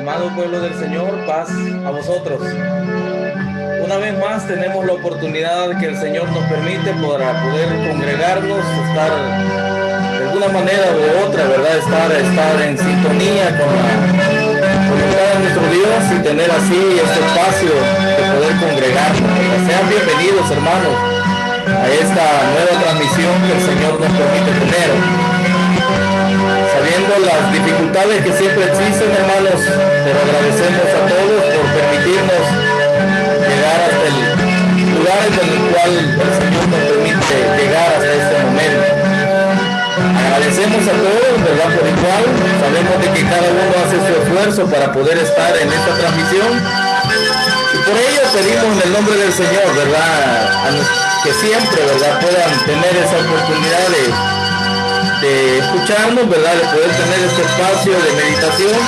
Amado pueblo del Señor, paz a vosotros. Una vez más tenemos la oportunidad que el Señor nos permite para poder congregarnos, estar de alguna manera o de otra, ¿verdad? Estar en sintonía con la voluntad de nuestro Dios y tener así este espacio de poder congregarnos. Sean bienvenidos, hermanos, a esta nueva transmisión que el Señor nos permite tener. Sabiendo las dificultades que siempre existen, hermanos, pero agradecemos a todos por permitirnos llegar hasta el lugar en el cual el Señor nos permite llegar hasta este momento. Agradecemos a todos, ¿verdad? Por igual, sabemos de que cada uno hace su esfuerzo para poder estar en esta transmisión y por ello pedimos en el nombre del Señor, ¿verdad? Que siempre, ¿verdad? Puedan tener esa oportunidad de escucharnos, ¿verdad? De poder tener este espacio de meditación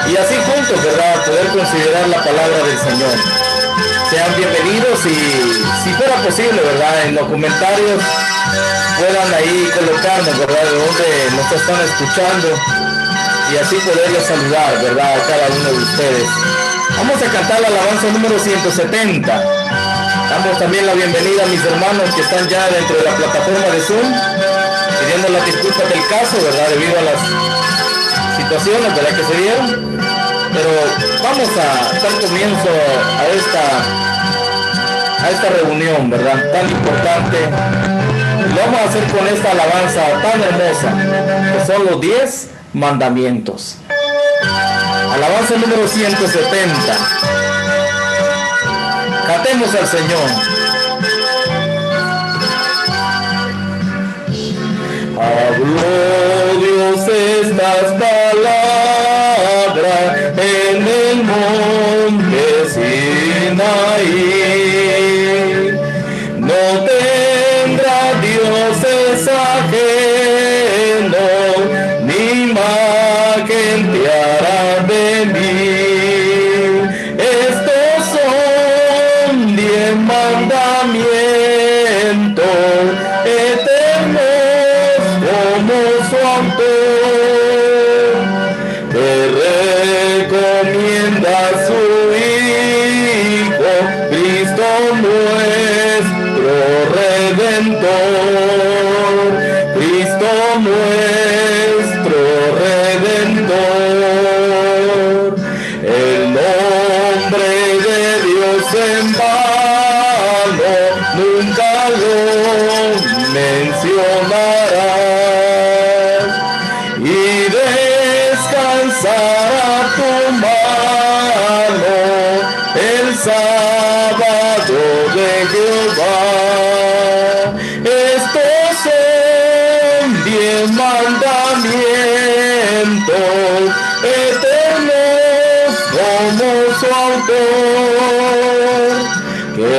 y así juntos, ¿verdad? Poder considerar la palabra del Señor. Sean bienvenidos y si fuera posible, ¿verdad? En los comentarios puedan ahí colocarnos, ¿verdad? De dónde nos están escuchando y así poderles saludar, ¿verdad? A cada uno de ustedes. Vamos a cantar la alabanza número 170. Damos también la bienvenida a mis hermanos que están ya dentro de la plataforma de Zoom, pidiendo las disculpas del caso, ¿verdad? Debido a las situaciones, ¿verdad? Que se dieron. Pero vamos a dar comienzo a esta reunión, ¿verdad? Tan importante. Lo vamos a hacer con esta alabanza tan hermosa, que son los 10 mandamientos. Alabanza número 170. Cantemos al Señor. Habló Dios estas palabras en el monte Sinaí. No tendrá dioses ajenos, ni imagen te hará venir. Estos son 10 mandamientos eternos como su autor. Te recomienda su Hijo, Cristo nuestro Redentor. Cristo nuestro Redentor. El nombre de Dios en vano nunca lo mencionarás, y descansarás de Jehová. Estos son 10 mandamientos eternos como su autor, que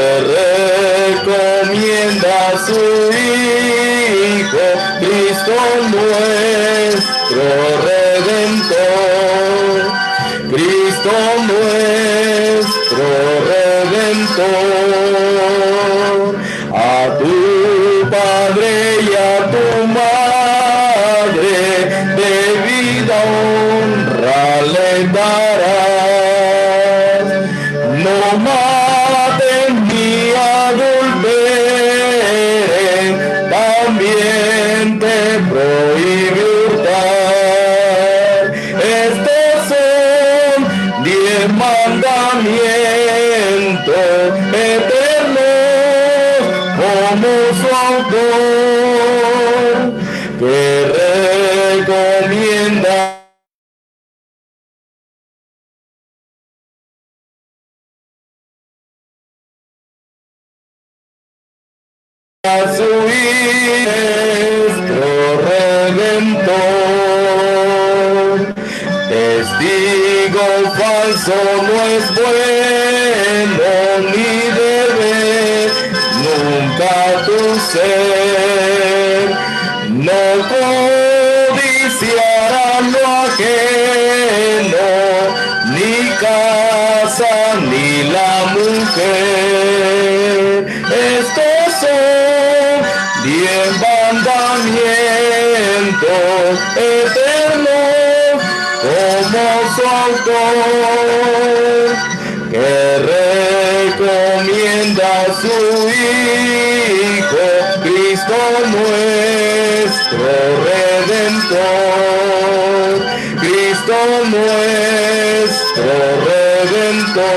recomienda a su Hijo, Cristo nuestro Redentor. Cristo nuestro Redentor. A tu padre y a tu madre debida honra le darás. No maten ni adulteren, también te prohíbe hurtar. Estos son 10 mandamientos eternos como su autor, que recomienda a su Hijo Redentor. Testigo falso no es bueno, ni debe nunca tu ser. No codiciarás lo ajeno, ni casa ni la mujer. Estos son 10 mandamientos eternos como su autor, que recomienda a su Hijo, Cristo nuestro Redentor. Cristo nuestro Redentor.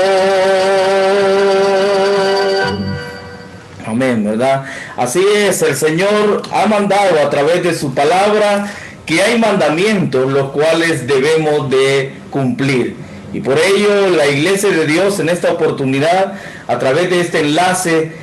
Amén, ¿verdad? Así es, el Señor ha mandado a través de su palabra que hay mandamientos los cuales debemos de cumplir. Y por ello la Iglesia de Dios en esta oportunidad, a través de este enlace,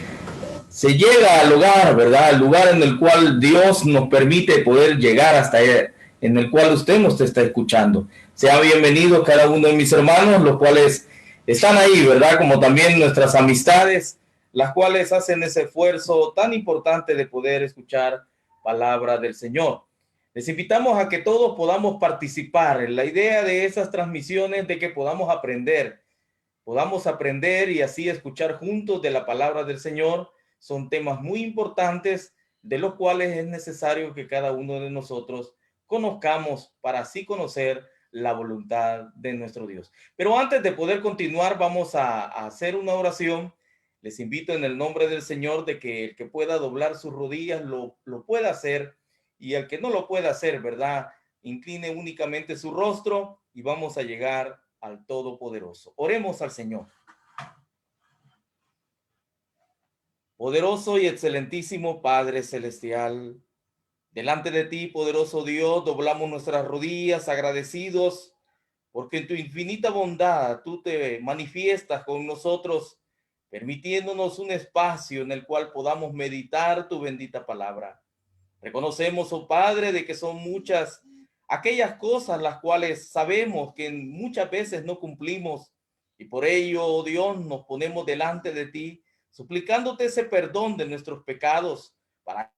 se llega al lugar, ¿verdad? Al lugar en el cual Dios nos permite poder llegar hasta él, en el cual usted nos está escuchando. Sea bienvenido cada uno de mis hermanos, los cuales están ahí, ¿verdad? Como también nuestras amistades, las cuales hacen ese esfuerzo tan importante de poder escuchar palabra del Señor. Les invitamos a que todos podamos participar en la idea de esas transmisiones, de que podamos aprender y así escuchar juntos de la palabra del Señor. Son temas muy importantes de los cuales es necesario que cada uno de nosotros conozcamos para así conocer la voluntad de nuestro Dios. Pero antes de poder continuar, vamos a hacer una oración. Les invito en el nombre del Señor de que el que pueda doblar sus rodillas lo pueda hacer, y el que no lo pueda hacer, ¿verdad?, incline únicamente su rostro y vamos a llegar al Todopoderoso. Oremos al Señor. Poderoso y excelentísimo Padre Celestial, delante de ti, poderoso Dios, doblamos nuestras rodillas agradecidos porque en tu infinita bondad tú te manifiestas con nosotros, permitiéndonos un espacio en el cual podamos meditar tu bendita palabra. Reconocemos, oh Padre, de que son muchas aquellas cosas las cuales sabemos que muchas veces no cumplimos, y por ello, oh Dios, nos ponemos delante de ti, suplicándote ese perdón de nuestros pecados, para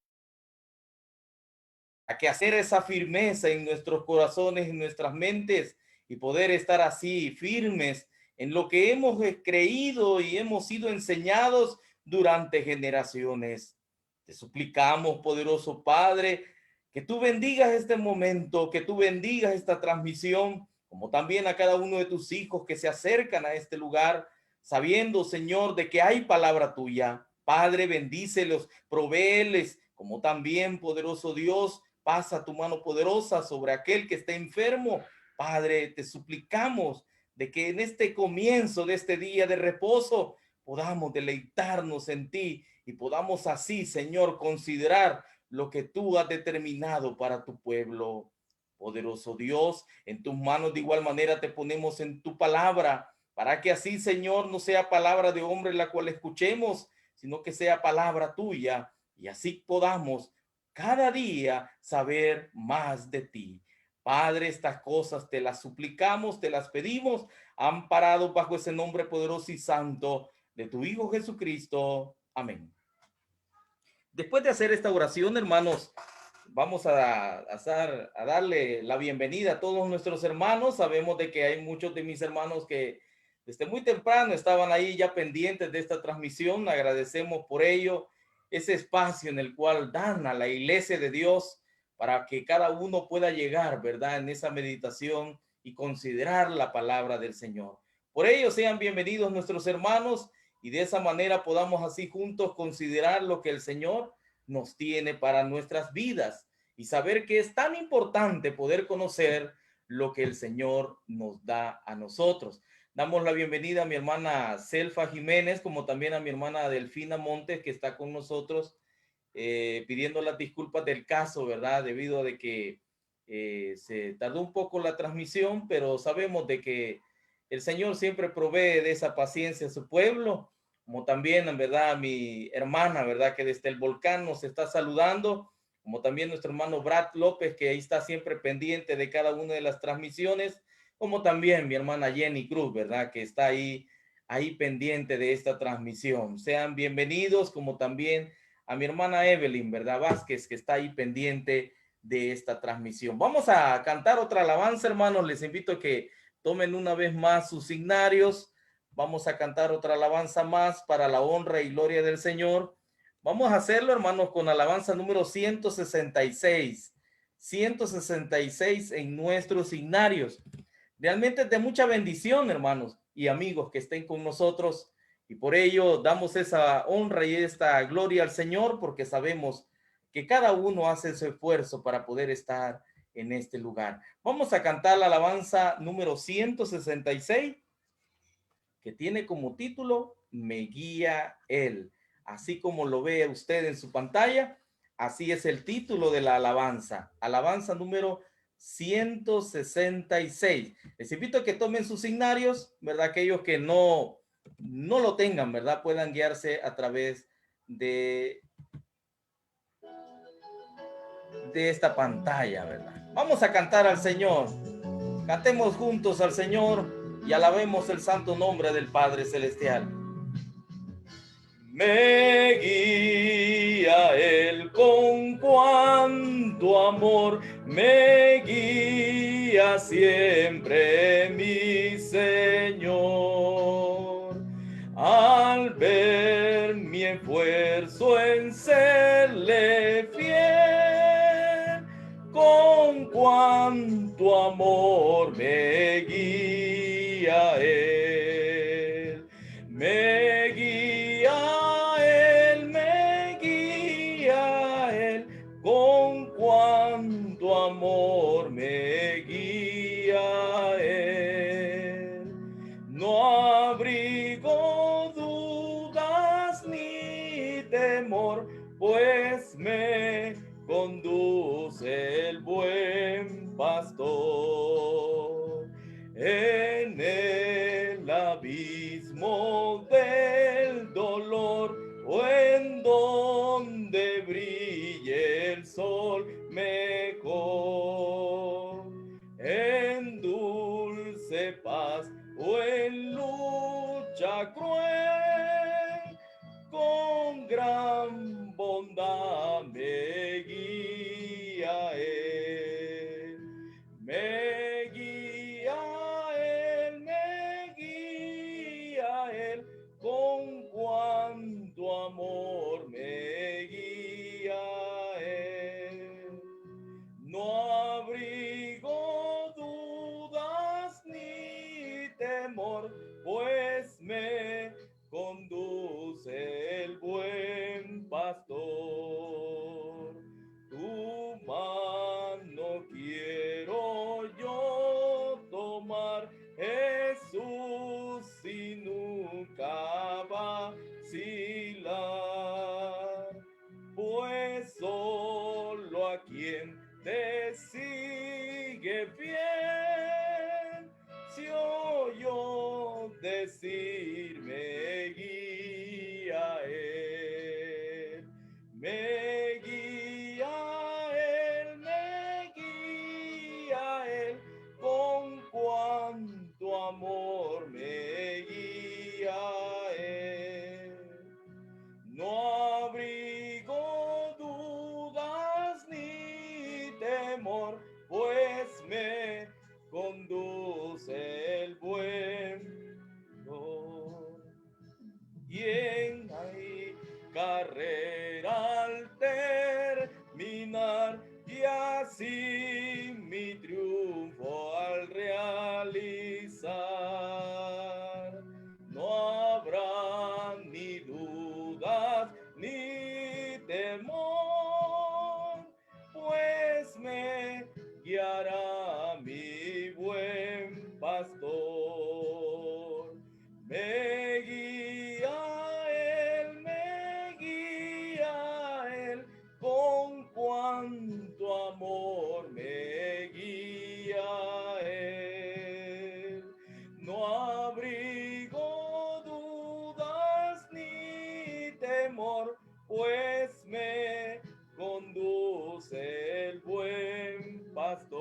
que hacer esa firmeza en nuestros corazones, en nuestras mentes, y poder estar así firmes en lo que hemos creído y hemos sido enseñados durante generaciones. Te suplicamos, poderoso Padre, que tú bendigas este momento, que tú bendigas esta transmisión, como también a cada uno de tus hijos que se acercan a este lugar, sabiendo, Señor, de que hay palabra tuya. Padre, bendícelos, provéeles, como también, poderoso Dios, pasa tu mano poderosa sobre aquel que está enfermo. Padre, te suplicamos de que en este comienzo de este día de reposo podamos deleitarnos en ti y podamos así, Señor, considerar lo que tú has determinado para tu pueblo. Poderoso Dios, en tus manos de igual manera te ponemos en tu palabra, para que así, Señor, no sea palabra de hombre la cual escuchemos, sino que sea palabra tuya, y así podamos cada día saber más de ti. Padre, estas cosas te las suplicamos, te las pedimos, amparados bajo ese nombre poderoso y santo de tu Hijo Jesucristo. Amén. Después de hacer esta oración, hermanos, vamos a darle la bienvenida a todos nuestros hermanos. Sabemos de que hay muchos de mis hermanos que desde muy temprano estaban ahí ya pendientes de esta transmisión. Agradecemos por ello ese espacio en el cual dan a la iglesia de Dios para que cada uno pueda llegar, ¿verdad?, en esa meditación y considerar la palabra del Señor. Por ello, sean bienvenidos nuestros hermanos y de esa manera podamos así juntos considerar lo que el Señor nos tiene para nuestras vidas y saber que es tan importante poder conocer lo que el Señor nos da a nosotros. Damos la bienvenida a mi hermana Selfa Jiménez, como también a mi hermana Delfina Montes, que está con nosotros, pidiendo las disculpas del caso, ¿verdad? Debido a de que se tardó un poco la transmisión, pero sabemos de que el Señor siempre provee de esa paciencia a su pueblo, como también, en verdad, a mi hermana, ¿verdad?, que desde el volcán nos está saludando, como también nuestro hermano Brad López, que ahí está siempre pendiente de cada una de las transmisiones, como también mi hermana Jenny Cruz, ¿verdad?, que está ahí pendiente de esta transmisión. Sean bienvenidos, como también a mi hermana Evelyn, ¿verdad?, Vázquez, que está ahí pendiente de esta transmisión. Vamos a cantar otra alabanza, hermanos. Les invito a que tomen una vez más sus signarios. Vamos a cantar otra alabanza más para la honra y gloria del Señor. Vamos a hacerlo, hermanos, con alabanza número 166. 166 en nuestros signarios. Realmente es de mucha bendición, hermanos y amigos, que estén con nosotros. Y por ello damos esa honra y esta gloria al Señor, porque sabemos que cada uno hace su esfuerzo para poder estar en este lugar. Vamos a cantar la alabanza número 166, que tiene como título Me guía Él. Así como lo ve usted en su pantalla, así es el título de la alabanza. Alabanza número 166. Les invito a que tomen sus signarios, ¿verdad? Aquellos que no lo tengan, ¿verdad?, puedan guiarse a través de esta pantalla, ¿verdad? Vamos a cantar al Señor. Cantemos juntos al Señor y alabemos el santo nombre del Padre Celestial. Me guía Él con cuanto amor, me guía siempre mi Señor. Al ver mi esfuerzo en serle fiel, con cuanto amor me guía Él. Me guía Él, con cuanto amor me guía Él. No abrigo dudas ni temor, pues me conduce el buen pastor. En el abismo del dolor o en donde brille el sol mejor, en dulce paz o en lucha cruel, con gran bondad me guía Él. Me guía Él, con cuanto amor me guía Él. No abrigo dudas ni temor, pues me conduce el buen pastor. Tu mano quiero yo tomar, Jesús, y nunca vacilar, pues solo a quien te sigue fiel, si oyó de bien ahí, carrera al terminar, y así mi triunfo al realizar. No habrá ni dudas ni temor, pues me guiará mi buen pastor. Me guía él, con cuánto amor me guía él. No abrigo dudas ni temor, pues me conduce el buen pastor.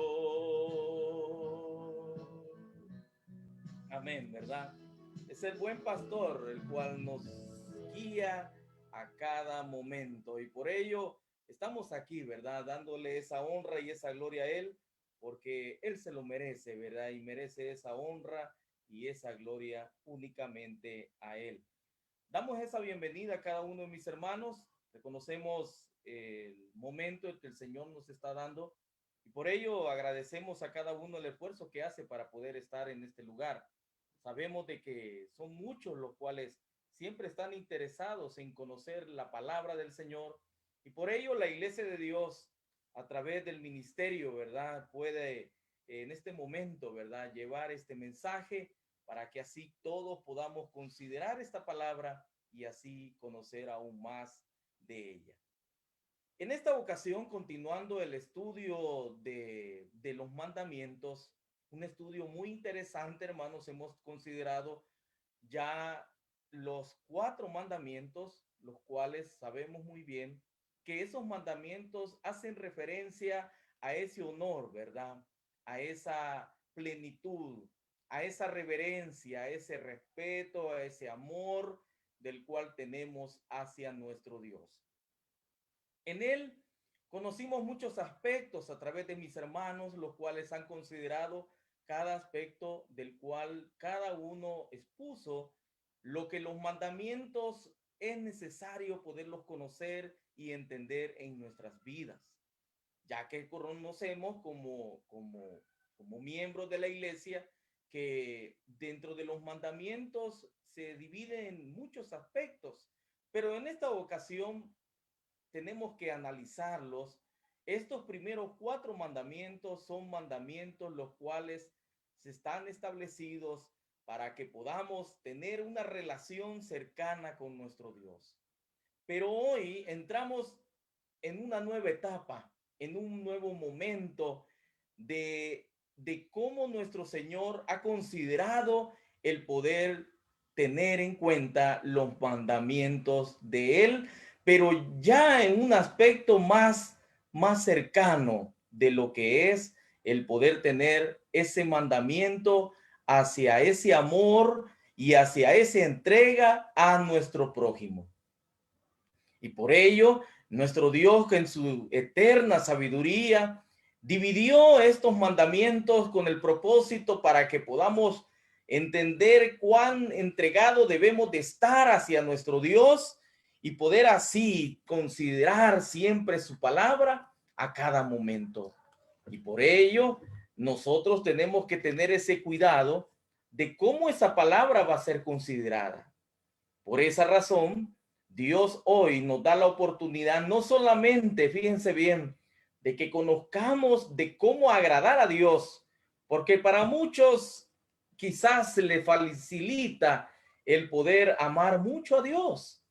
Amén, ¿verdad? Es el buen pastor el cual nos guía a cada momento, y por ello estamos aquí, ¿verdad? Dándole esa honra y esa gloria a Él, porque Él se lo merece, ¿verdad? Y merece esa honra y esa gloria únicamente a Él. Damos esa bienvenida a cada uno de mis hermanos. Reconocemos el momento en que el Señor nos está dando, y por ello agradecemos a cada uno el esfuerzo que hace para poder estar en este lugar. Sabemos de que son muchos los cuales siempre están interesados en conocer la palabra del Señor, y por ello la Iglesia de Dios, a través del ministerio, ¿verdad?, puede en este momento, ¿verdad?, llevar este mensaje para que así todos podamos considerar esta palabra y así conocer aún más de ella. En esta ocasión, continuando el estudio de los mandamientos, un estudio muy interesante, hermanos, hemos considerado ya los 4 mandamientos, los cuales sabemos muy bien que esos mandamientos hacen referencia a ese honor, ¿verdad? A esa plenitud, a esa reverencia, a ese respeto, a ese amor del cual tenemos hacia nuestro Dios. En él conocimos muchos aspectos a través de mis hermanos, los cuales han considerado cada aspecto del cual cada uno expuso lo que los mandamientos es necesario poderlos conocer y entender en nuestras vidas, ya que conocemos como miembros de la iglesia que dentro de los mandamientos se divide en muchos aspectos, pero en esta ocasión tenemos que analizarlos. Estos primeros 4 mandamientos son mandamientos los cuales se están establecidos para que podamos tener una relación cercana con nuestro Dios. Pero hoy entramos en una nueva etapa, en un nuevo momento de cómo nuestro Señor ha considerado el poder tener en cuenta los mandamientos de Él, pero ya en un aspecto más cercano de lo que es el poder tener ese mandamiento hacia ese amor y hacia esa entrega a nuestro prójimo. Y por ello, nuestro Dios, que en su eterna sabiduría dividió estos mandamientos con el propósito para que podamos entender cuán entregado debemos de estar hacia nuestro Dios y poder así considerar siempre su palabra a cada momento. Y por ello, nosotros tenemos que tener ese cuidado de cómo esa palabra va a ser considerada. Por esa razón, Dios hoy nos da la oportunidad, no solamente, fíjense bien, de que conozcamos de cómo agradar a Dios, porque para muchos quizás se le facilita el poder amar mucho a Dios,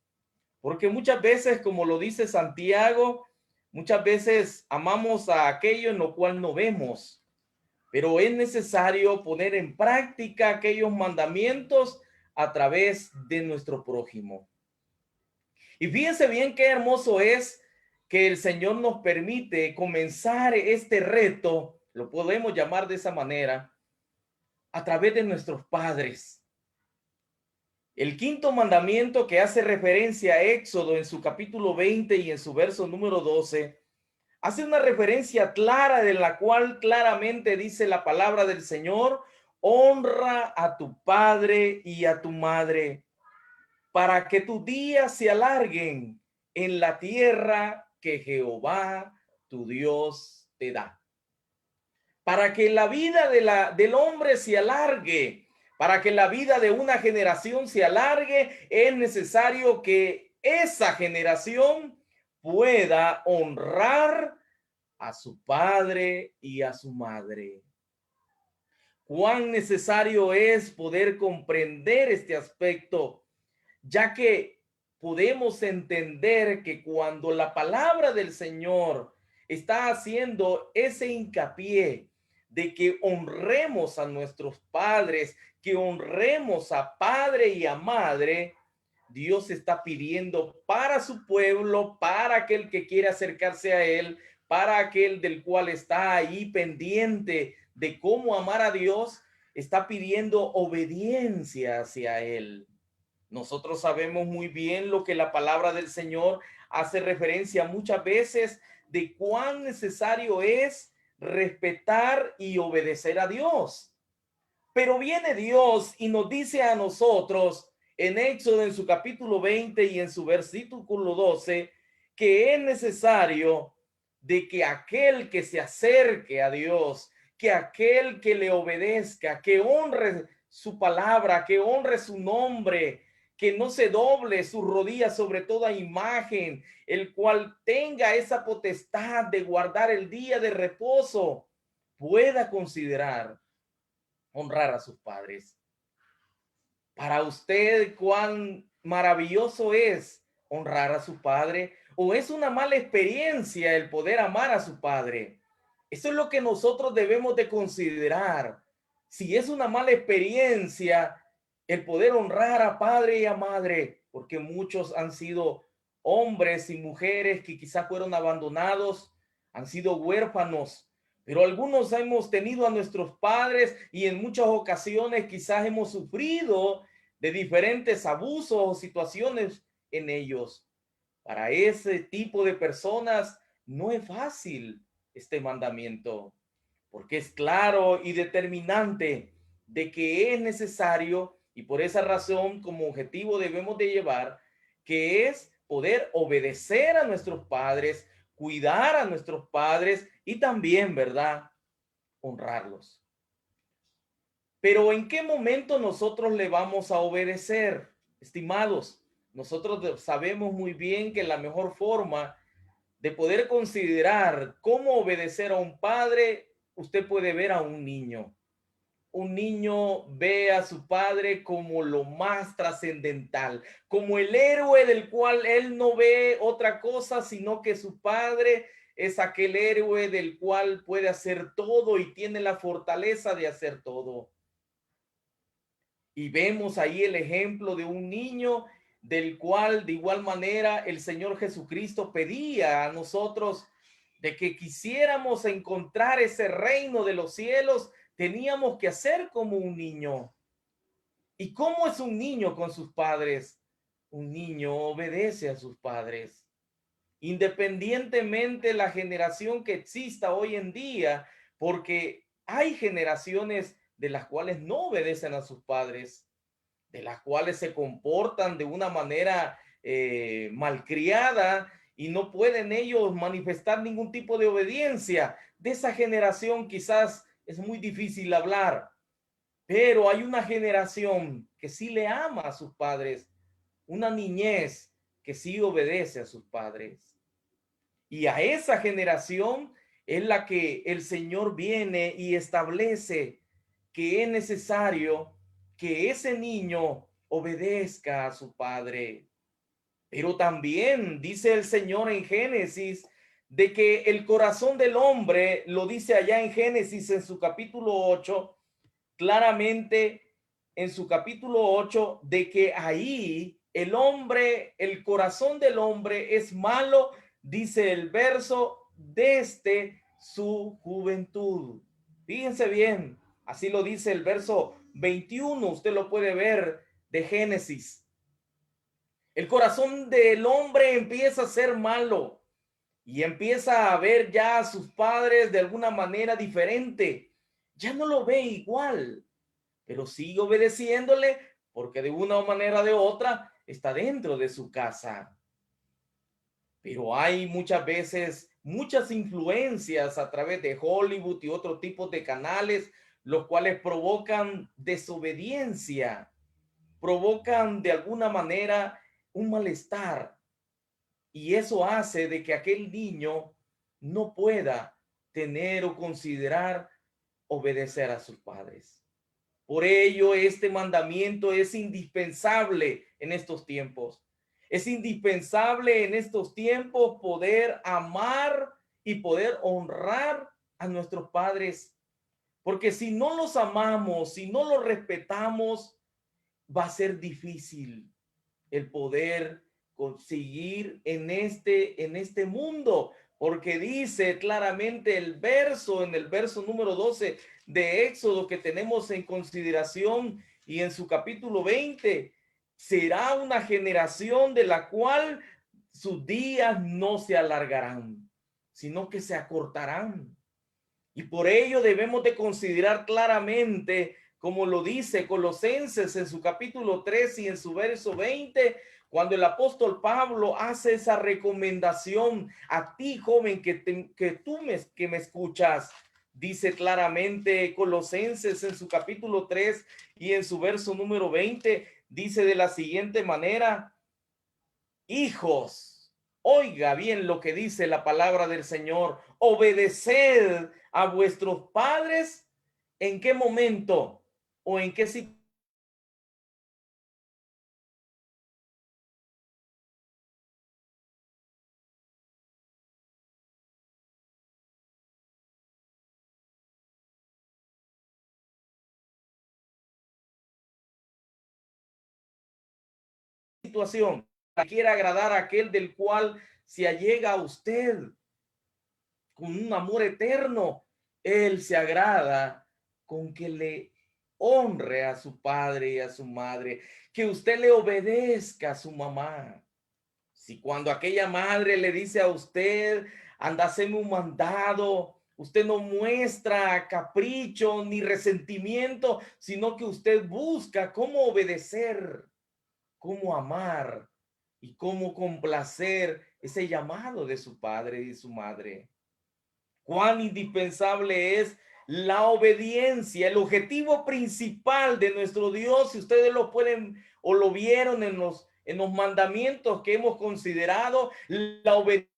porque muchas veces, como lo dice Santiago, muchas veces amamos a aquello en lo cual no vemos, pero es necesario poner en práctica aquellos mandamientos a través de nuestro prójimo. Y fíjense bien qué hermoso es que el Señor nos permite comenzar este reto, lo podemos llamar de esa manera, a través de nuestros padres. El 5º mandamiento, que hace referencia a Éxodo en su capítulo 20 y en su verso número 12, hace una referencia clara de la cual claramente dice la palabra del Señor: honra a tu padre y a tu madre. para que tus días se alarguen en la tierra que Jehová tu Dios te da. Para que la vida del hombre se alargue, para que la vida de una generación se alargue, es necesario que esa generación pueda honrar a su padre y a su madre. Cuán necesario es poder comprender este aspecto, ya que podemos entender que cuando la palabra del Señor está haciendo ese hincapié de que honremos a nuestros padres, que honremos a padre y a madre, Dios está pidiendo para su pueblo, para aquel que quiere acercarse a Él, para aquel del cual está ahí pendiente de cómo amar a Dios, está pidiendo obediencia hacia Él. Nosotros sabemos muy bien lo que la palabra del Señor hace referencia muchas veces de cuán necesario es respetar y obedecer a Dios. Pero viene Dios y nos dice a nosotros en Éxodo, en su capítulo 20 y en su versículo 12, que es necesario de que aquel que se acerque a Dios, que aquel que le obedezca, que honre su palabra, que honre su nombre, que no se doble su rodilla sobre toda imagen, el cual tenga esa potestad de guardar el día de reposo, pueda considerar honrar a sus padres. Para usted, ¿cuán maravilloso es honrar a su padre? ¿O es una mala experiencia el poder amar a su padre? Eso es lo que nosotros debemos de considerar. Si es una mala experiencia el poder honrar a padre y a madre, porque muchos han sido hombres y mujeres que quizás fueron abandonados, han sido huérfanos, pero algunos hemos tenido a nuestros padres y en muchas ocasiones quizás hemos sufrido de diferentes abusos o situaciones en ellos. Para ese tipo de personas no es fácil este mandamiento, porque es claro y determinante de que es necesario, y por esa razón como objetivo debemos de llevar, que es poder obedecer a nuestros padres, cuidar a nuestros padres y también, ¿verdad?, honrarlos. Pero ¿en qué momento nosotros le vamos a obedecer, estimados? Nosotros sabemos muy bien que la mejor forma de poder considerar cómo obedecer a un padre, usted puede ver a un niño. Un niño ve a su padre como lo más trascendental, como el héroe del cual él no ve otra cosa, sino que su padre es aquel héroe del cual puede hacer todo y tiene la fortaleza de hacer todo. Y vemos ahí el ejemplo de un niño del cual de igual manera el Señor Jesucristo pedía a nosotros de que quisiéramos encontrar ese reino de los cielos, teníamos que hacer como un niño. ¿Y cómo es un niño con sus padres? Un niño obedece a sus padres. Independientemente de la generación que exista hoy en día, porque hay generaciones de las cuales no obedecen a sus padres, de las cuales se comportan de una manera malcriada y no pueden ellos manifestar ningún tipo de obediencia. De esa generación quizás es muy difícil hablar, pero hay una generación que sí le ama a sus padres, una niñez que sí obedece a sus padres. Y a esa generación es la que el Señor viene y establece que es necesario que ese niño obedezca a su padre. Pero también dice el Señor en Génesis de que el corazón del hombre, lo dice allá en Génesis en su capítulo 8, claramente en su capítulo 8, de que ahí el hombre, el corazón del hombre es malo, dice el verso, desde su juventud. Fíjense bien, así lo dice el verso 21, usted lo puede ver de Génesis. El corazón del hombre empieza a ser malo y empieza a ver ya a sus padres de alguna manera diferente. Ya no lo ve igual, pero sigue obedeciéndole porque de una manera o de otra está dentro de su casa. Pero hay muchas veces muchas influencias a través de Hollywood y otros tipos de canales, los cuales provocan desobediencia, provocan de alguna manera un malestar. Y eso hace de que aquel niño no pueda tener o considerar obedecer a sus padres. Por ello, este mandamiento es indispensable en estos tiempos. Es indispensable en estos tiempos poder amar y poder honrar a nuestros padres. Porque si no los amamos, si no los respetamos, va a ser difícil el poder conseguir en este mundo, porque dice claramente en el verso número 12 de Éxodo que tenemos en consideración y en su capítulo 20, será una generación de la cual sus días no se alargarán, sino que se acortarán. Y por ello debemos de considerar claramente, como lo dice Colosenses en su capítulo 3 y en su verso 20, cuando el apóstol Pablo hace esa recomendación a ti, joven, que me escuchas. Dice claramente Colosenses en su capítulo 3 y en su verso número 20, dice de la siguiente manera: hijos, oiga bien lo que dice la palabra del Señor, obedeced a vuestros padres. ¿En qué momento o en qué situación quiere agradar a aquel del cual se allega a usted con un amor eterno? Él se agrada con que le honre a su padre y a su madre, que usted le obedezca a su mamá. Si cuando aquella madre le dice a usted, anda, haceme un mandado, usted no muestra capricho ni resentimiento, sino que usted busca cómo obedecer, cómo amar y cómo complacer ese llamado de su padre y su madre. Cuán indispensable es la obediencia, el objetivo principal de nuestro Dios. Si ustedes lo pueden o lo vieron en los mandamientos que hemos considerado, la obediencia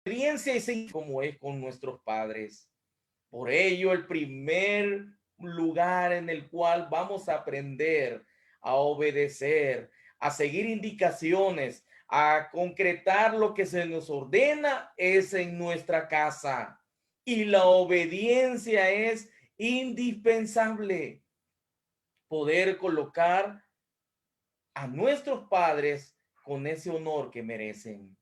es como es con nuestros padres. Por ello, el primer lugar en el cual vamos a aprender a obedecer, a seguir indicaciones, a concretar lo que se nos ordena es en nuestra casa. Y la obediencia es indispensable. Poder colocar a nuestros padres con ese honor que merecen.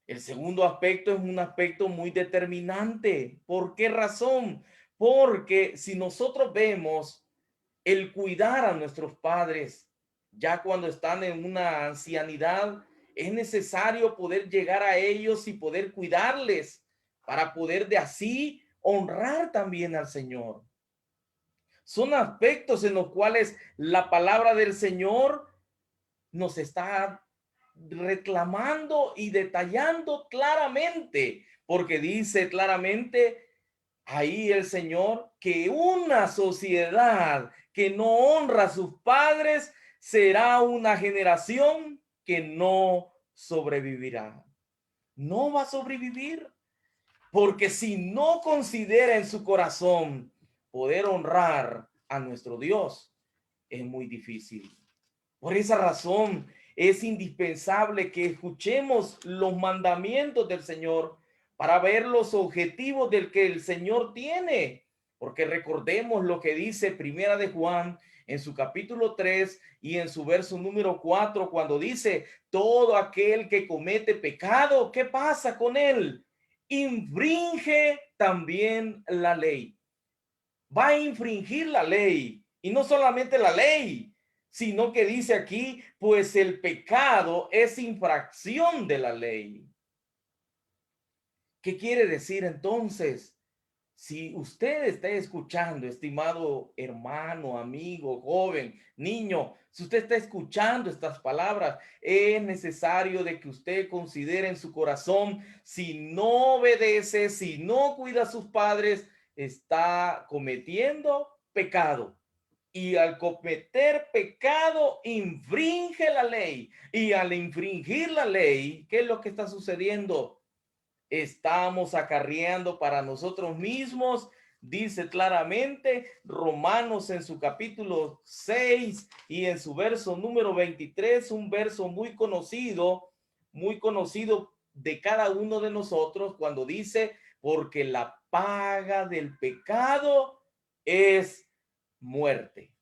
El segundo aspecto es un aspecto muy determinante. ¿Por qué razón? Porque si nosotros vemos el cuidar a nuestros padres, ya cuando están en una ancianidad, es necesario poder llegar a ellos y poder cuidarles para poder de así honrar también al Señor. Son aspectos en los cuales la palabra del Señor nos está reclamando y detallando claramente, porque dice claramente ahí el Señor que una sociedad que no honra a sus padres será una generación que no sobrevivirá. No va a sobrevivir, porque si no considera en su corazón poder honrar a nuestro Dios, es muy difícil. Por esa razón es indispensable que escuchemos los mandamientos del Señor para ver los objetivos del que el Señor tiene. Porque recordemos lo que dice Primera de Juan en su capítulo 3 y en su verso número 4, cuando dice: todo aquel que comete pecado, ¿qué pasa con él? Infringe también la ley. Va a infringir la ley. Y no solamente la ley, sino que dice aquí, pues el pecado es infracción de la ley. ¿Qué quiere decir entonces? Si usted está escuchando, estimado hermano, amigo, joven, niño, si usted está escuchando estas palabras, es necesario de que usted considere en su corazón, si no obedece, si no cuida a sus padres, está cometiendo pecado. Y al cometer pecado, infringe la ley. Y al infringir la ley, ¿qué es lo que está sucediendo? Estamos acarreando para nosotros mismos, dice claramente Romanos en su capítulo 6 y en su verso número 23, un verso muy conocido de cada uno de nosotros, cuando dice, porque la paga del pecado es muerte.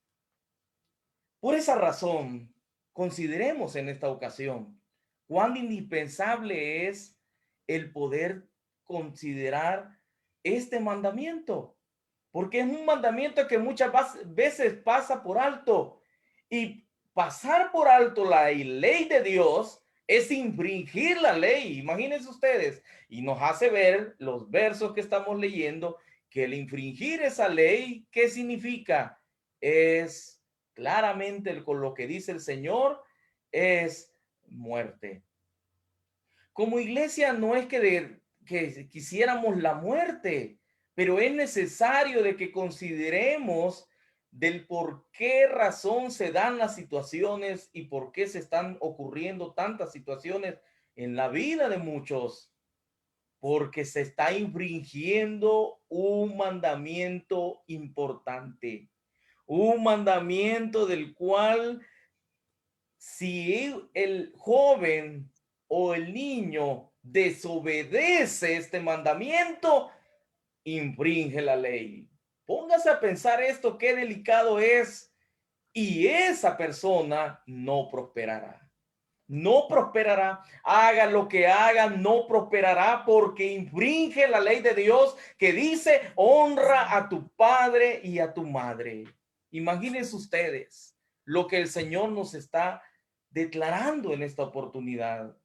Por esa razón, consideremos en esta ocasión cuán indispensable es el poder considerar este mandamiento, porque es un mandamiento que muchas veces pasa por alto, y pasar por alto la ley de Dios es infringir la ley. Imagínense ustedes, y nos hace ver los versos que estamos leyendo que el infringir esa ley, ¿qué significa? Es claramente con lo que dice el Señor, es muerte. Como iglesia no es que quisiéramos la muerte, pero es necesario de que consideremos del por qué razón se dan las situaciones y por qué se están ocurriendo tantas situaciones en la vida de muchos, porque se está infringiendo un mandamiento importante, un mandamiento del cual si el joven o el niño desobedece este mandamiento, infringe la ley. Póngase a pensar esto, qué delicado es, y esa persona no prosperará. No prosperará, haga lo que haga, no prosperará porque infringe la ley de Dios que dice, honra a tu padre y a tu madre. Imagínense ustedes lo que el Señor nos está declarando en esta oportunidad.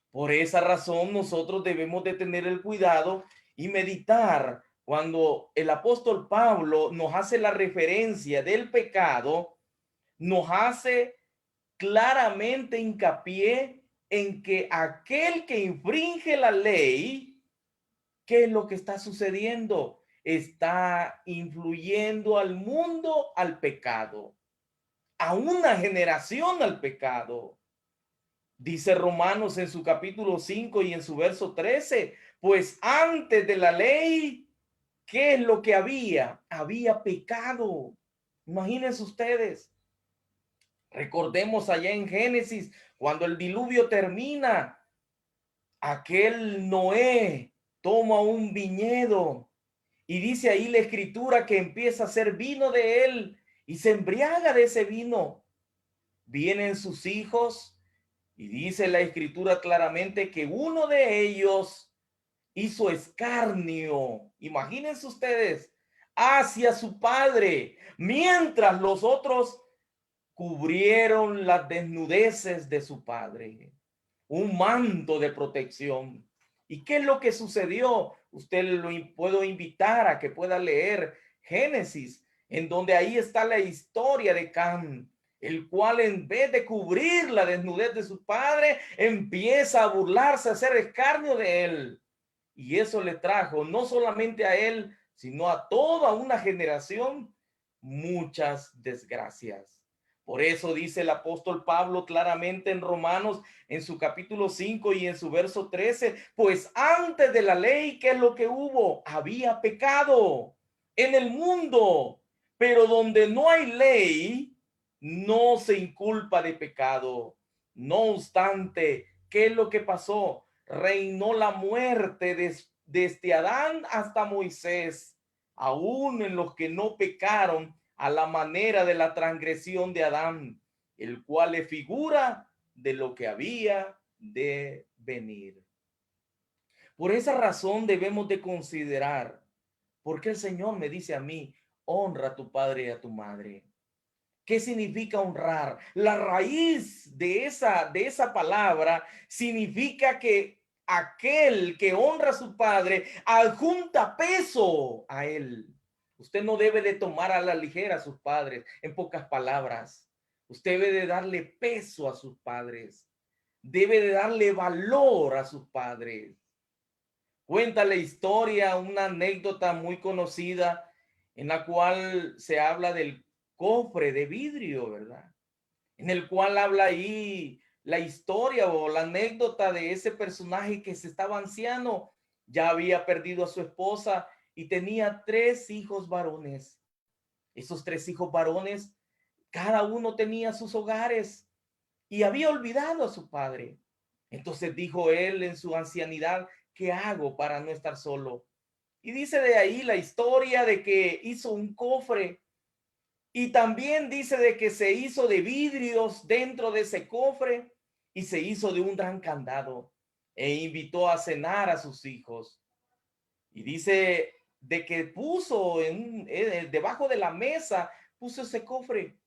Por esa razón nosotros debemos de tener el cuidado y meditar cuando el apóstol Pablo nos hace la referencia del pecado, nos hace claramente hincapié en que aquel que infringe la ley, ¿qué es lo que está sucediendo? Está influyendo al mundo al pecado, a una generación al pecado. Dice Romanos en su capítulo 5 y en su verso 13, pues antes de la ley, ¿qué es lo que había? Había pecado. Imagínense ustedes. Recordemos allá en Génesis, cuando el diluvio termina, aquel Noé toma un viñedo y dice ahí la escritura que empieza a hacer vino de él y se embriaga de ese vino. Vienen sus hijos y dice la escritura claramente que uno de ellos hizo escarnio, imagínense ustedes, hacia su padre, mientras los otros cubrieron las desnudeces de su padre, un manto de protección. ¿Y qué es lo que sucedió? Usted lo puedo invitar a que pueda leer Génesis, en donde ahí está la historia de Cam, el cual en vez de cubrir la desnudez de su padre, empieza a burlarse, a hacer escarnio de él. Y eso le trajo no solamente a él, sino a toda una generación muchas desgracias. Por eso dice el apóstol Pablo claramente en Romanos, en su capítulo 5 y en su verso 13, pues antes de la ley, ¿qué es lo que hubo? Había pecado en el mundo, pero donde no hay ley, no se inculpa de pecado. No obstante, ¿qué es lo que pasó? Reinó la muerte desde Adán hasta Moisés, aún en los que no pecaron a la manera de la transgresión de Adán, el cual es figura de lo que había de venir. Por esa razón debemos de considerar, porque el Señor me dice a mí, honra a tu padre y a tu madre. ¿Qué significa honrar? La raíz de esa palabra significa que aquel que honra a su padre adjunta peso a él. Usted no debe de tomar a la ligera a sus padres, en pocas palabras. Usted debe de darle peso a sus padres. Debe de darle valor a sus padres. Cuenta la historia, una anécdota muy conocida en la cual se habla del cofre de vidrio, ¿verdad? En el cual habla ahí la historia o la anécdota de ese personaje que se estaba anciano, ya había perdido a su esposa y tenía 3 hijos varones. Esos 3 hijos varones, cada uno tenía sus hogares y había olvidado a su padre. Entonces dijo él en su ancianidad, ¿qué hago para no estar solo? Y dice de ahí la historia de que hizo un cofre y también dice de que se hizo de vidrios dentro de ese cofre y se hizo de un gran candado e invitó a cenar a sus hijos. Y dice de que puso debajo de la mesa, puso ese cofre.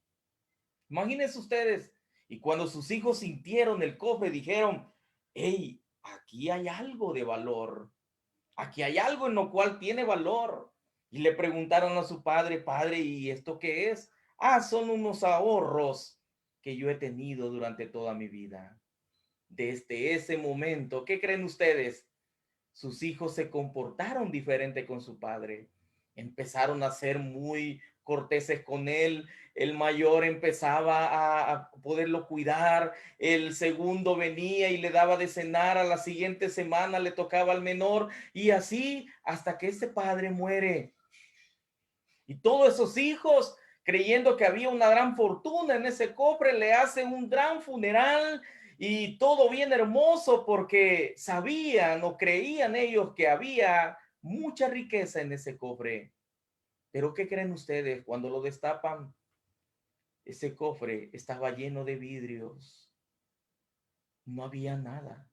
Imagínense ustedes. Y cuando sus hijos sintieron el cofre, dijeron, hey, aquí hay algo de valor. Aquí hay algo en lo cual tiene valor. Y le preguntaron a su padre, padre, ¿y esto qué es? Ah, son unos ahorros que yo he tenido durante toda mi vida. Desde ese momento, ¿qué creen ustedes? Sus hijos se comportaron diferente con su padre. Empezaron a ser muy corteses con él. El mayor empezaba a poderlo cuidar. El segundo venía y le daba de cenar. A la siguiente semana le tocaba al menor. Y así hasta que este padre muere. Y todos esos hijos, creyendo que había una gran fortuna en ese cofre, le hacen un gran funeral y todo bien hermoso porque sabían o creían ellos que había mucha riqueza en ese cofre. Pero ¿qué creen ustedes? Cuando lo destapan, ese cofre estaba lleno de vidrios. No había nada.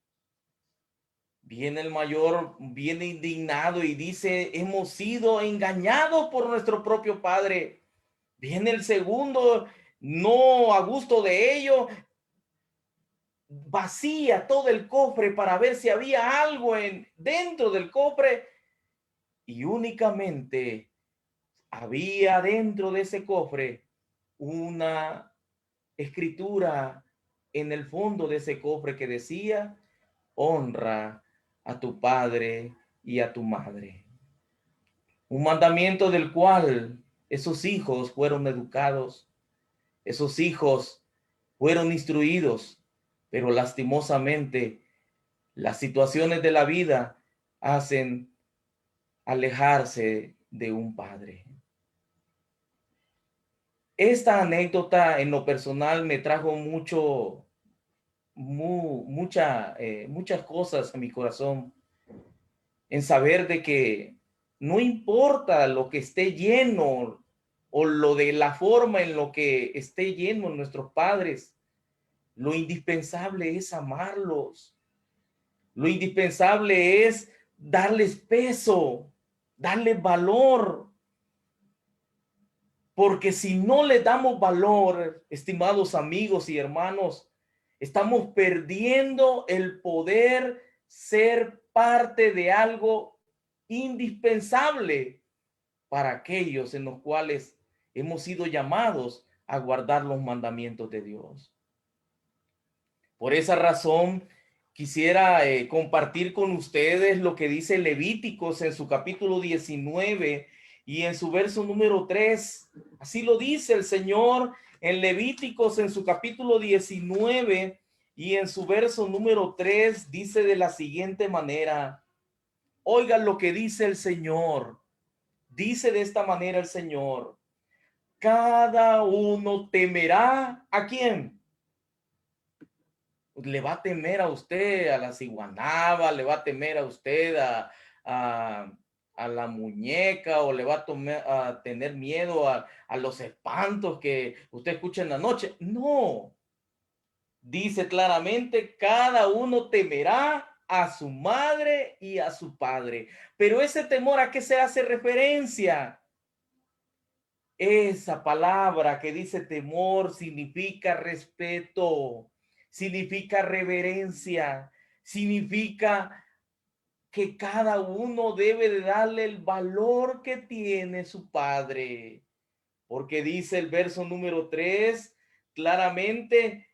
Viene el mayor, viene indignado y dice, hemos sido engañados por nuestro propio padre. Viene el segundo, no a gusto de ello, vacía todo el cofre para ver si había algo dentro del cofre y únicamente había dentro de ese cofre una escritura en el fondo de ese cofre que decía, honra a tu padre y a tu madre. Un mandamiento del cual esos hijos fueron educados, esos hijos fueron instruidos, pero lastimosamente las situaciones de la vida hacen alejarse de un padre. Esta anécdota en lo personal me trajo muchas cosas a mi corazón en saber de que no importa lo que esté lleno o lo de la forma en lo que esté lleno nuestros padres, lo indispensable es amarlos. Lo indispensable es darles peso, darles valor. Porque si no le damos valor, estimados amigos y hermanos, estamos perdiendo el poder ser parte de algo indispensable para aquellos en los cuales hemos sido llamados a guardar los mandamientos de Dios. Por esa razón, quisiera compartir con ustedes lo que dice Levíticos en su capítulo 19 y en su verso número 3. Así lo dice el Señor en Levíticos en su capítulo 19 y en su verso número 3 dice de la siguiente manera. Oigan lo que dice el Señor. Dice de esta manera el Señor. Cada uno temerá ¿a quién? Le va a temer a usted a la ciguanaba, le va a temer a usted a la muñeca o le va a tener miedo a los espantos que usted escucha en la noche. No, dice claramente, cada uno temerá a su madre y a su padre. Pero ese temor, ¿a qué se hace referencia? Esa palabra que dice temor significa respeto, significa reverencia, significa que cada uno debe de darle el valor que tiene su padre. Porque dice el verso número 3, claramente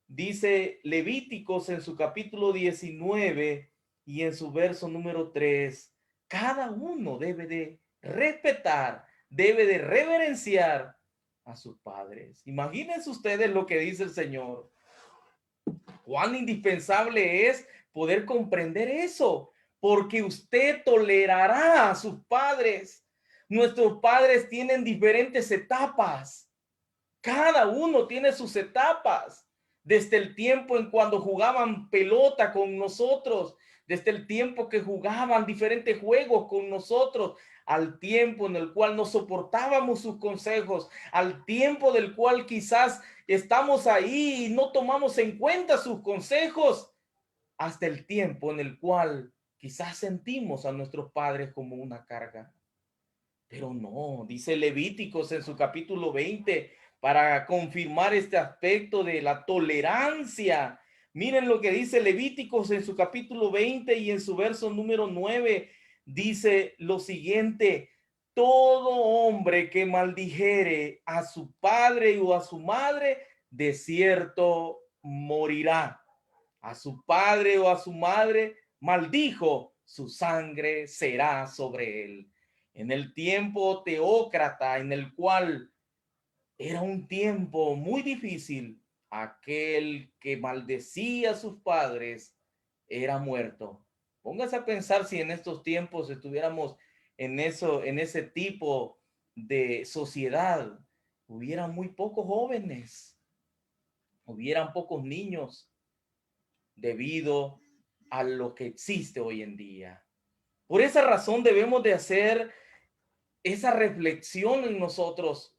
dice Levíticos en su capítulo 19 y en su verso número 3, cada uno debe de respetar, debe de reverenciar a sus padres. Imagínense ustedes lo que dice el Señor. Cuán indispensable es poder comprender eso, porque usted tolerará a sus padres. Nuestros padres tienen diferentes etapas. Cada uno tiene sus etapas. Desde el tiempo en cuando jugaban pelota con nosotros, desde el tiempo que jugaban diferentes juegos con nosotros, al tiempo en el cual no soportábamos sus consejos, al tiempo del cual quizás estamos ahí y no tomamos en cuenta sus consejos, hasta el tiempo en el cual quizás sentimos a nuestros padres como una carga. Pero no, dice Levíticos en su capítulo 20, para confirmar este aspecto de la tolerancia. Miren lo que dice Levíticos en su capítulo 20 y en su verso número 9. Dice lo siguiente: todo hombre que maldijere a su padre o a su madre, de cierto morirá. A su padre o a su madre maldijo, su sangre será sobre él. En el tiempo teócrata, en el cual era un tiempo muy difícil, aquel que maldecía a sus padres era muerto. Póngase a pensar si en estos tiempos estuviéramos en ese tipo de sociedad, hubieran muy pocos jóvenes, hubieran pocos niños debido a lo que existe hoy en día. Por esa razón debemos de hacer esa reflexión en nosotros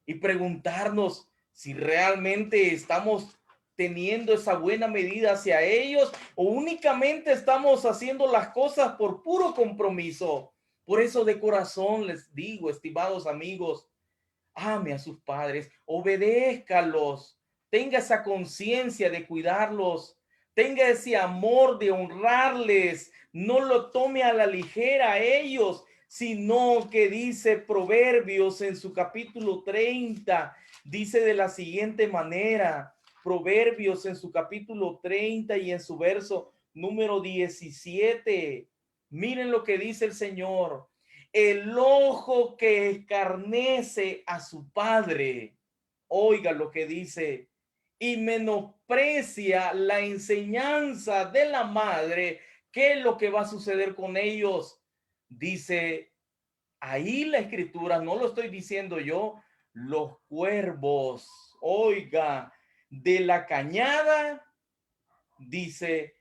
y preguntarnos si realmente estamos teniendo esa buena medida hacia ellos o únicamente estamos haciendo las cosas por puro compromiso. Por eso de corazón les digo, estimados amigos, ame a sus padres, obedézcalos, tenga esa conciencia de cuidarlos, tenga ese amor de honrarles, no lo tome a la ligera a ellos, sino que dice Proverbios en su capítulo 30, dice de la siguiente manera, Proverbios en su capítulo 30 y en su verso número 17, miren lo que dice el Señor: el ojo que escarnece a su padre, oiga lo que dice, y menosprecia la enseñanza de la madre, ¿qué es lo que va a suceder con ellos? Dice ahí la escritura, no lo estoy diciendo yo, los cuervos, oiga, de la cañada, dice,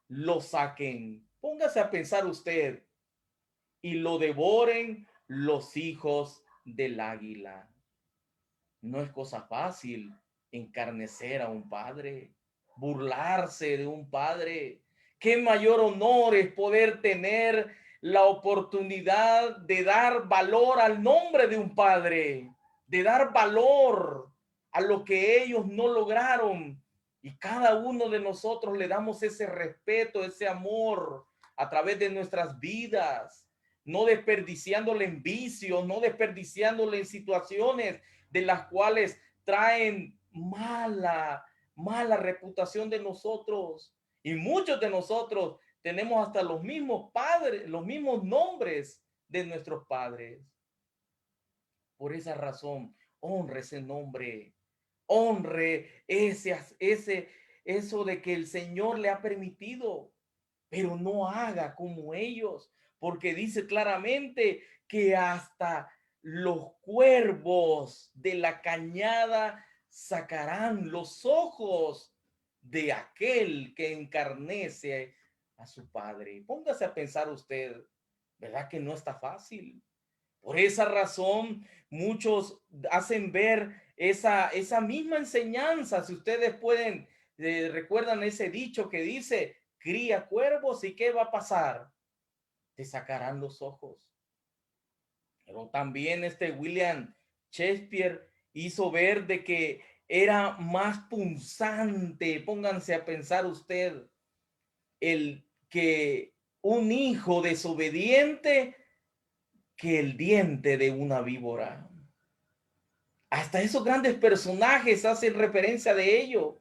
lo saquen. Póngase a pensar usted, y lo devoren los hijos del águila. No es cosa fácil encarnecer a un padre, burlarse de un padre. Qué mayor honor es poder tener la oportunidad de dar valor al nombre de un padre, de dar valor a lo que ellos no lograron. Y cada uno de nosotros le damos ese respeto, ese amor a través de nuestras vidas, no desperdiciándole en vicios, no desperdiciándole en situaciones de las cuales traen mala reputación de nosotros. Y muchos de nosotros tenemos hasta los mismos padres, los mismos nombres de nuestros padres. Por esa razón, honre ese nombre, honre eso de que el Señor le ha permitido, pero no haga como ellos, porque dice claramente que hasta los cuervos de la cañada sacarán los ojos de aquel que encarnece a su padre. Póngase a pensar usted, ¿verdad que no está fácil? Por esa razón, muchos hacen ver esa misma enseñanza. Si ustedes pueden, recuerdan ese dicho que dice, cría cuervos y ¿qué va a pasar? Te sacarán los ojos. Pero también William Shakespeare hizo ver de que era más punzante, pónganse a pensar usted, el que un hijo desobediente que el diente de una víbora. Hasta esos grandes personajes hacen referencia de ello.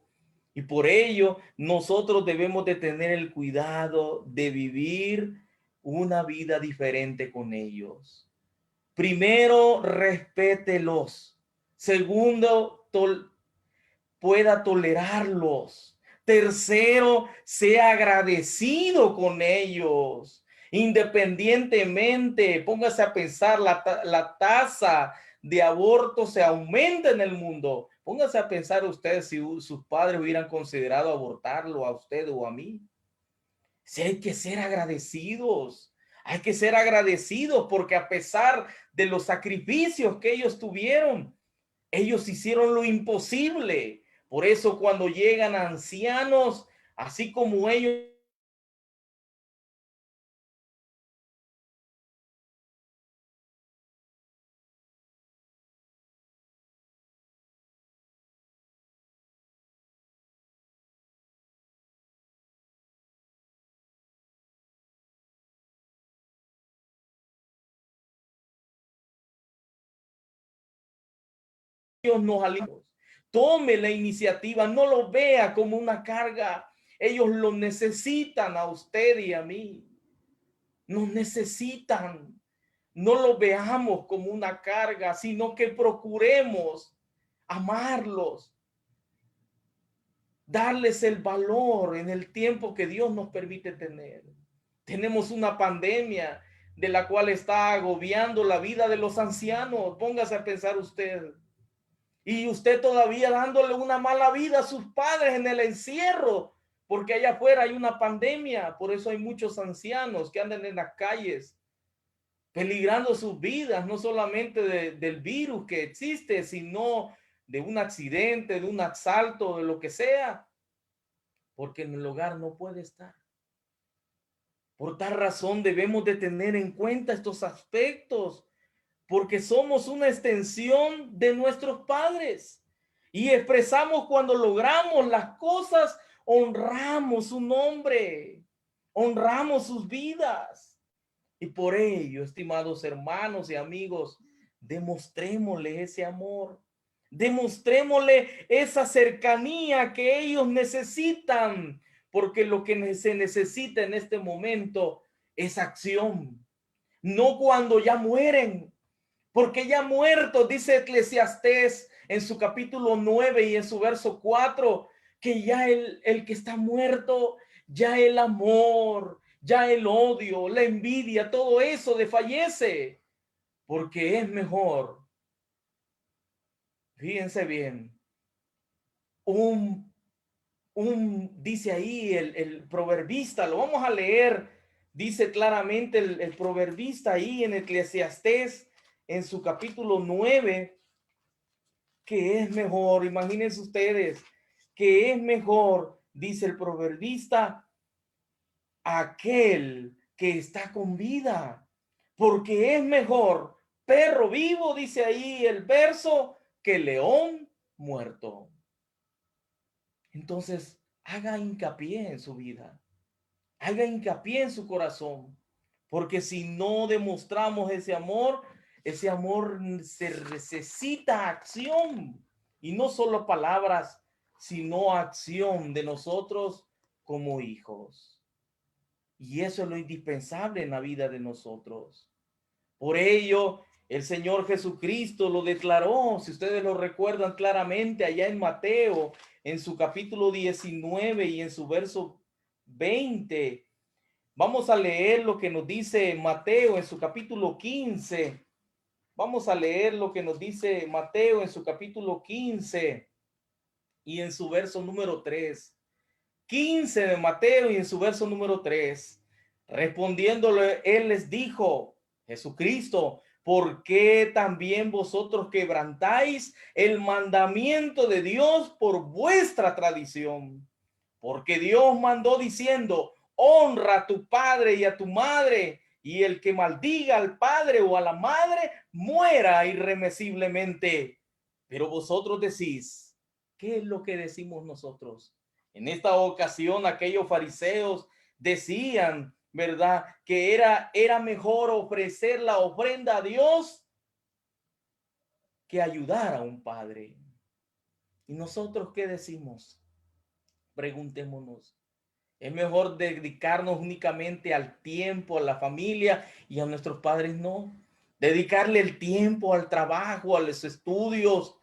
Y por ello nosotros debemos de tener el cuidado de vivir una vida diferente con ellos. Primero, respételos. Segundo, pueda tolerarlos. Tercero, sea agradecido con ellos. Independientemente, póngase a pensar, la tasa de aborto se aumenta en el mundo. Póngase a pensar usted si sus padres hubieran considerado abortarlo a usted o a mí. Si hay que ser agradecidos. Hay que ser agradecidos porque a pesar de los sacrificios que ellos tuvieron, ellos hicieron lo imposible. Por eso cuando llegan ancianos, así como ellos nos alimentamos. Tome la iniciativa, no lo vea como una carga. Ellos lo necesitan a usted y a mí. Nos necesitan. No lo veamos como una carga, sino que procuremos amarlos, darles el valor en el tiempo que Dios nos permite tener. Tenemos una pandemia de la cual está agobiando la vida de los ancianos. Póngase a pensar usted. Y usted todavía dándole una mala vida a sus padres en el encierro, porque allá afuera hay una pandemia. Por eso hay muchos ancianos que andan en las calles peligrando sus vidas, no solamente del virus que existe, sino de un accidente, de un asalto, de lo que sea, porque en el hogar no puede estar. Por tal razón debemos de tener en cuenta estos aspectos, porque somos una extensión de nuestros padres y expresamos cuando logramos las cosas, honramos su nombre, honramos sus vidas. Y por ello, estimados hermanos y amigos, demostrémosle ese amor, demostrémosle esa cercanía que ellos necesitan, porque lo que se necesita en este momento es acción, no cuando ya mueren, porque ya muertos, dice Eclesiastés en su capítulo 9 y en su verso 4, que ya el que está muerto, ya el amor, ya el odio, la envidia, todo eso desfallece, porque es mejor, fíjense bien, dice ahí el proverbista, lo vamos a leer, dice claramente el proverbista ahí en Eclesiastés, en su capítulo 9, que es mejor, imagínense ustedes, que es mejor, dice el proverbista, aquel que está con vida, porque es mejor perro vivo, dice ahí el verso, que león muerto. Entonces, haga hincapié en su vida, haga hincapié en su corazón, porque si no demostramos ese amor se necesita acción, y no solo palabras, sino acción de nosotros como hijos. Y eso es lo indispensable en la vida de nosotros. Por ello, el Señor Jesucristo lo declaró, si ustedes lo recuerdan claramente, allá en Mateo, en su capítulo 19 y en su verso 20. Vamos a leer lo que nos dice Mateo en su capítulo 15. Vamos a leer lo que nos dice Mateo en su capítulo 15 y en su verso número 3. 15 de Mateo y en su verso número 3. Respondiéndole, él les dijo, Jesucristo, ¿por qué también vosotros quebrantáis el mandamiento de Dios por vuestra tradición? Porque Dios mandó diciendo, honra a tu padre y a tu madre, y el que maldiga al padre o a la madre muera irremisiblemente. Pero vosotros decís, ¿qué es lo que decimos nosotros? En esta ocasión, aquellos fariseos decían, ¿verdad?, que era mejor ofrecer la ofrenda a Dios que ayudar a un padre. ¿Y nosotros qué decimos? Preguntémonos. Es mejor dedicarnos únicamente al tiempo, a la familia, y a nuestros padres no. Dedicarle el tiempo al trabajo, a los estudios,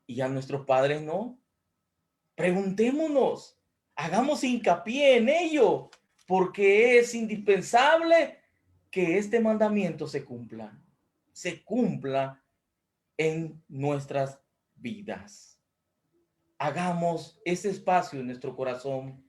y a nuestros padres no. Preguntémonos, hagamos hincapié en ello, porque es indispensable que este mandamiento se cumpla en nuestras vidas. Hagamos ese espacio en nuestro corazón.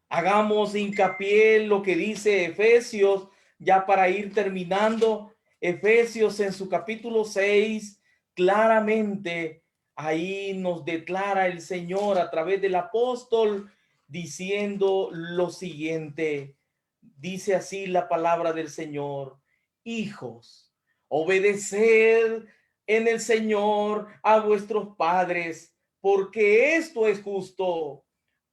Hagamos hincapié en lo que dice Efesios, ya para ir terminando. Efesios en su capítulo 6, claramente ahí nos declara el Señor a través del apóstol diciendo lo siguiente. Dice así la palabra del Señor: hijos, obedeced en el Señor a vuestros padres, porque esto es justo.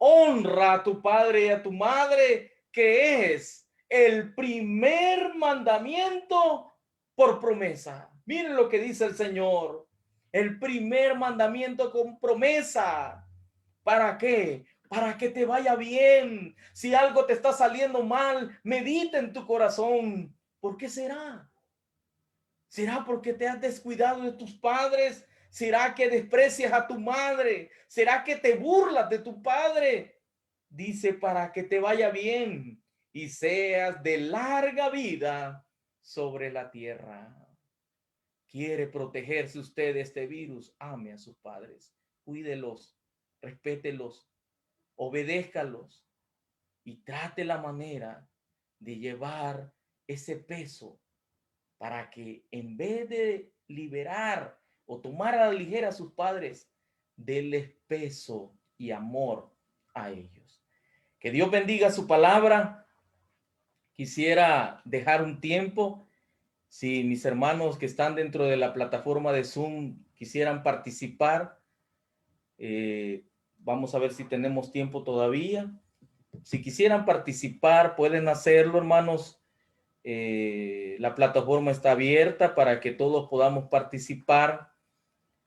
Honra a tu padre y a tu madre, que es el primer mandamiento por promesa. Miren lo que dice el Señor. El primer mandamiento con promesa. ¿Para qué? Para que te vaya bien. Si algo te está saliendo mal, medita en tu corazón. ¿Por qué será? ¿Será porque te has descuidado de tus padres? ¿Será que desprecias a tu madre? ¿Será que te burlas de tu padre? Dice, para que te vaya bien y seas de larga vida sobre la tierra. ¿Quiere protegerse usted de este virus? Ame a sus padres, cuídelos, respételos, obedézcalos y trate la manera de llevar ese peso para que en vez de liberar o tomar a la ligera a sus padres, denles peso y amor a ellos. Que Dios bendiga su palabra. Quisiera dejar un tiempo, si mis hermanos que están dentro de la plataforma de Zoom quisieran participar, vamos a ver si tenemos tiempo todavía. Si quisieran participar, pueden hacerlo, hermanos. La plataforma está abierta para que todos podamos participar.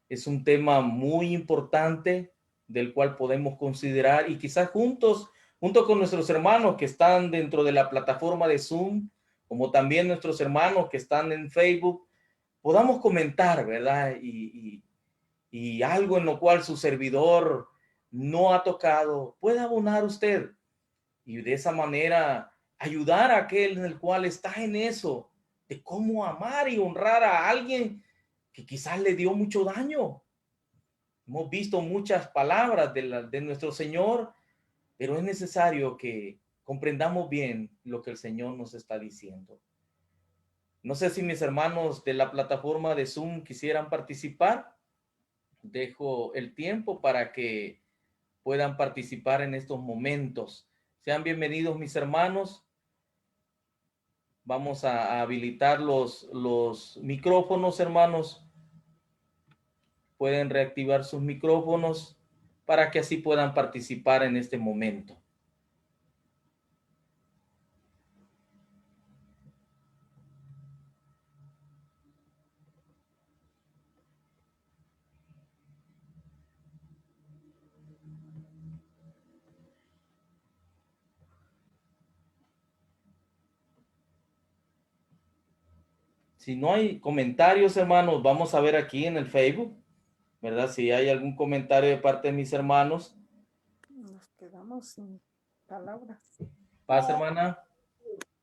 Es un tema muy importante del cual podemos considerar, y quizás junto con nuestros hermanos que están dentro de la plataforma de Zoom, como también nuestros hermanos que están en Facebook, podamos comentar, ¿verdad? Y algo en lo cual su servidor no ha tocado, pueda abonar usted, y de esa manera ayudar a aquel en el cual está en eso, de cómo amar y honrar a alguien que quizás le dio mucho daño. Hemos visto muchas palabras de nuestro Señor, pero es necesario que comprendamos bien lo que el Señor nos está diciendo. No sé si mis hermanos de la plataforma de Zoom quisieran participar. Dejo el tiempo para que puedan participar en estos momentos. Sean bienvenidos, mis hermanos. Vamos a habilitar los micrófonos, hermanos. Pueden reactivar sus micrófonos para que así puedan participar en este momento. Si no hay comentarios, hermanos, vamos a ver aquí en el Facebook, ¿verdad? Si hay algún comentario de parte de mis hermanos. Nos quedamos sin palabras. Paz, hermana.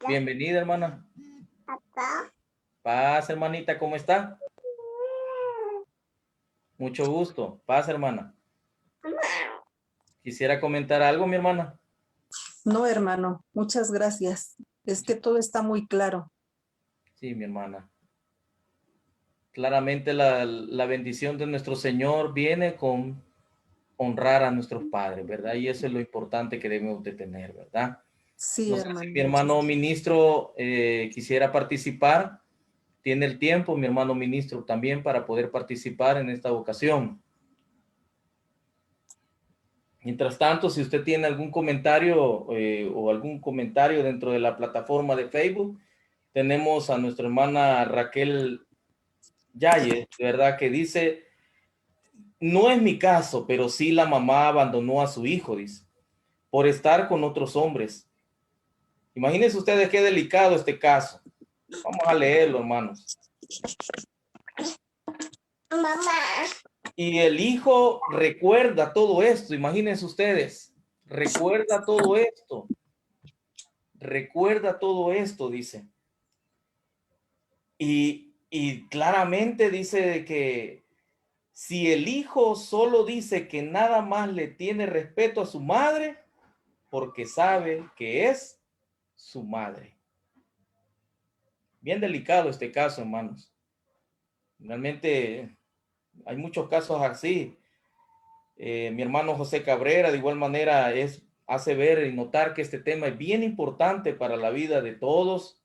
Bienvenida, hermana. Paz, hermanita, ¿cómo está? Mucho gusto. Paz, hermana. ¿Quisiera comentar algo, mi hermana? No, hermano, muchas gracias. Es que todo está muy claro. Sí, mi hermana. Claramente la bendición de nuestro Señor viene con honrar a nuestros padres, ¿verdad? Y eso es lo importante que debemos de tener, ¿verdad? Sí, No sé si hermano. mi hermano ministro quisiera participar. Tiene el tiempo, mi hermano ministro, también para poder participar en esta ocasión. Mientras tanto, si usted tiene algún comentario o algún comentario dentro de la plataforma de Facebook, tenemos a nuestra hermana Raquel Yaye, de verdad, que dice, no es mi caso, pero sí la mamá abandonó a su hijo, dice, por estar con otros hombres. Imagínense ustedes qué delicado este caso. Vamos a leerlo, hermanos. Mamá. Y el hijo recuerda todo esto, imagínense ustedes, recuerda todo esto, dice. Y claramente dice de que si el hijo solo dice que nada más le tiene respeto a su madre, porque sabe que es su madre. Bien delicado este caso, hermanos. Realmente hay muchos casos así. Mi hermano José Cabrera, de igual manera, hace ver y notar que este tema es bien importante para la vida de todos,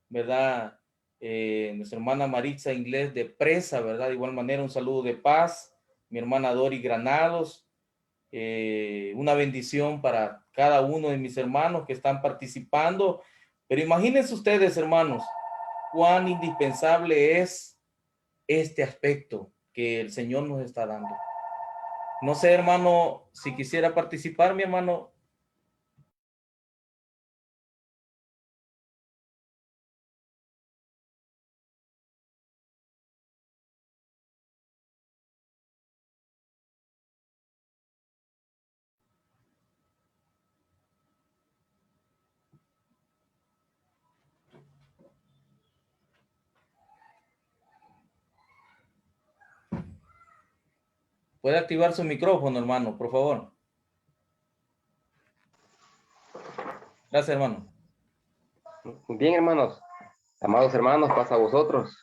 ¿verdad? Nuestra hermana Maritza Inglés de Presa, ¿verdad? De igual manera, un saludo de paz. Mi hermana Dori Granados, una bendición para cada uno de mis hermanos que están participando. Pero imagínense ustedes, hermanos, cuán indispensable es este aspecto que el Señor nos está dando. No sé, hermano, si quisiera participar, mi hermano. Puede activar su micrófono, hermano, por favor. Gracias, hermano. Bien, hermanos, amados hermanos, pasa a vosotros.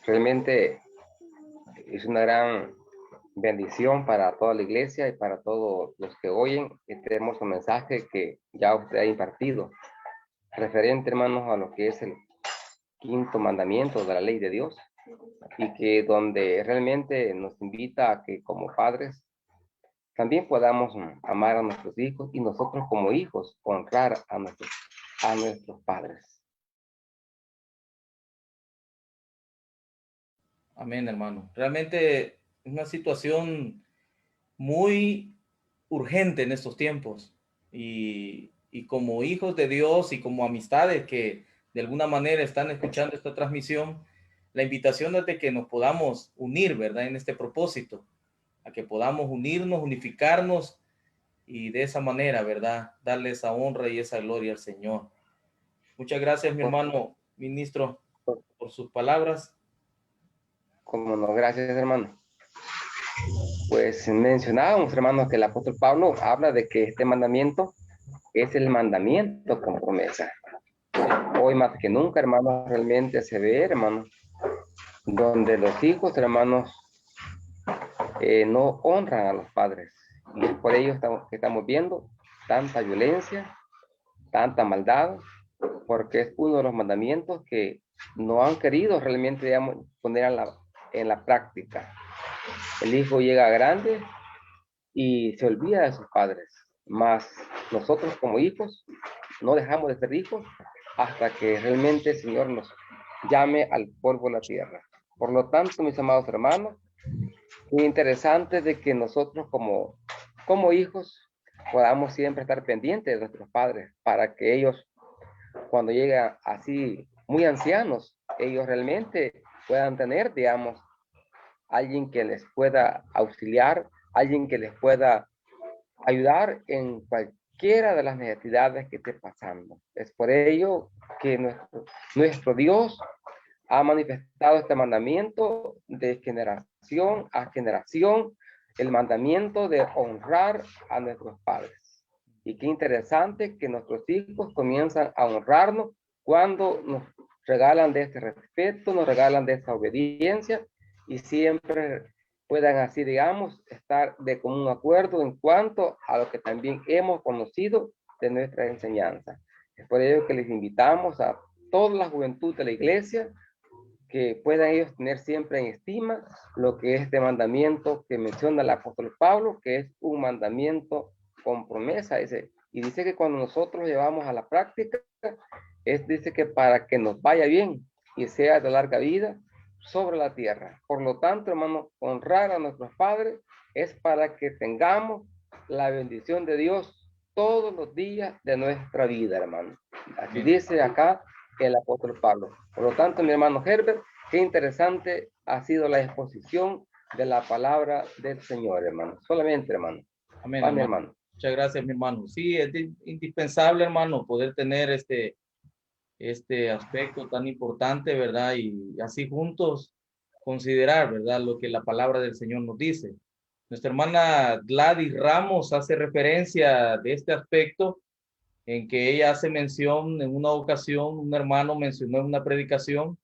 Realmente es una gran bendición para toda la iglesia y para todos los que oyen este hermoso mensaje que ya usted ha impartido, referente, hermanos, a lo que es el quinto mandamiento de la ley de Dios, y que donde realmente nos invita a que como padres también podamos amar a nuestros hijos y nosotros como hijos honrar a nuestros padres. Amén, hermano. Realmente es una situación muy urgente en estos tiempos. Y como hijos de Dios y como amistades que de alguna manera están escuchando esta transmisión, la invitación es de que nos podamos unir, ¿verdad? En este propósito, a que podamos unirnos, unificarnos y de esa manera, ¿verdad? Darle esa honra y esa gloria al Señor. Muchas gracias, mi hermano ministro, por sus palabras. Como no, gracias, hermano. Pues mencionábamos, hermanos, que el apóstol Pablo habla de que este mandamiento es el mandamiento con promesa. Hoy más que nunca, hermanos, realmente se ve, hermanos, donde los hijos, hermanos, no honran a los padres. Y es por ello que estamos viendo tanta violencia, tanta maldad, porque es uno de los mandamientos que no han querido realmente, digamos, poner en la práctica. El hijo llega grande y se olvida de sus padres, mas nosotros como hijos no dejamos de ser hijos hasta que realmente el Señor nos llame al polvo de la tierra. Por lo tanto, mis amados hermanos, es interesante de que nosotros como hijos podamos siempre estar pendientes de nuestros padres para que ellos, cuando llegan así muy ancianos, ellos realmente puedan tener, digamos, alguien que les pueda auxiliar, alguien que les pueda ayudar en cualquiera de las necesidades que esté pasando. Es por ello que nuestro Dios ha manifestado este mandamiento de generación a generación, el mandamiento de honrar a nuestros padres. Y qué interesante que nuestros hijos comienzan a honrarnos cuando nos regalan de este respeto, nos regalan de esta obediencia, y siempre puedan así, digamos, estar de común acuerdo en cuanto a lo que también hemos conocido de nuestra enseñanza. Es por ello que les invitamos a toda la juventud de la iglesia que puedan ellos tener siempre en estima lo que es este mandamiento que menciona el apóstol Pablo, que es un mandamiento con promesa. Y dice que cuando nosotros llevamos a la práctica, dice que para que nos vaya bien y sea de larga vida sobre la tierra. Por lo tanto, hermano, honrar a nuestros padres es para que tengamos la bendición de Dios todos los días de nuestra vida, hermano. Así dice acá el apóstol Pablo. Por lo tanto, mi hermano Herbert, qué interesante ha sido la exposición de la palabra del Señor, hermano. Solamente, hermano. Amén, Amén, hermano. hermano. Muchas gracias, mi hermano. Sí, es indispensable, hermano, poder tener este aspecto tan importante, ¿verdad? Y así juntos considerar, ¿verdad? Lo que la palabra del Señor nos dice. Nuestra hermana Gladys Ramos hace referencia de este aspecto en que ella hace mención en una ocasión, un hermano mencionó en una predicación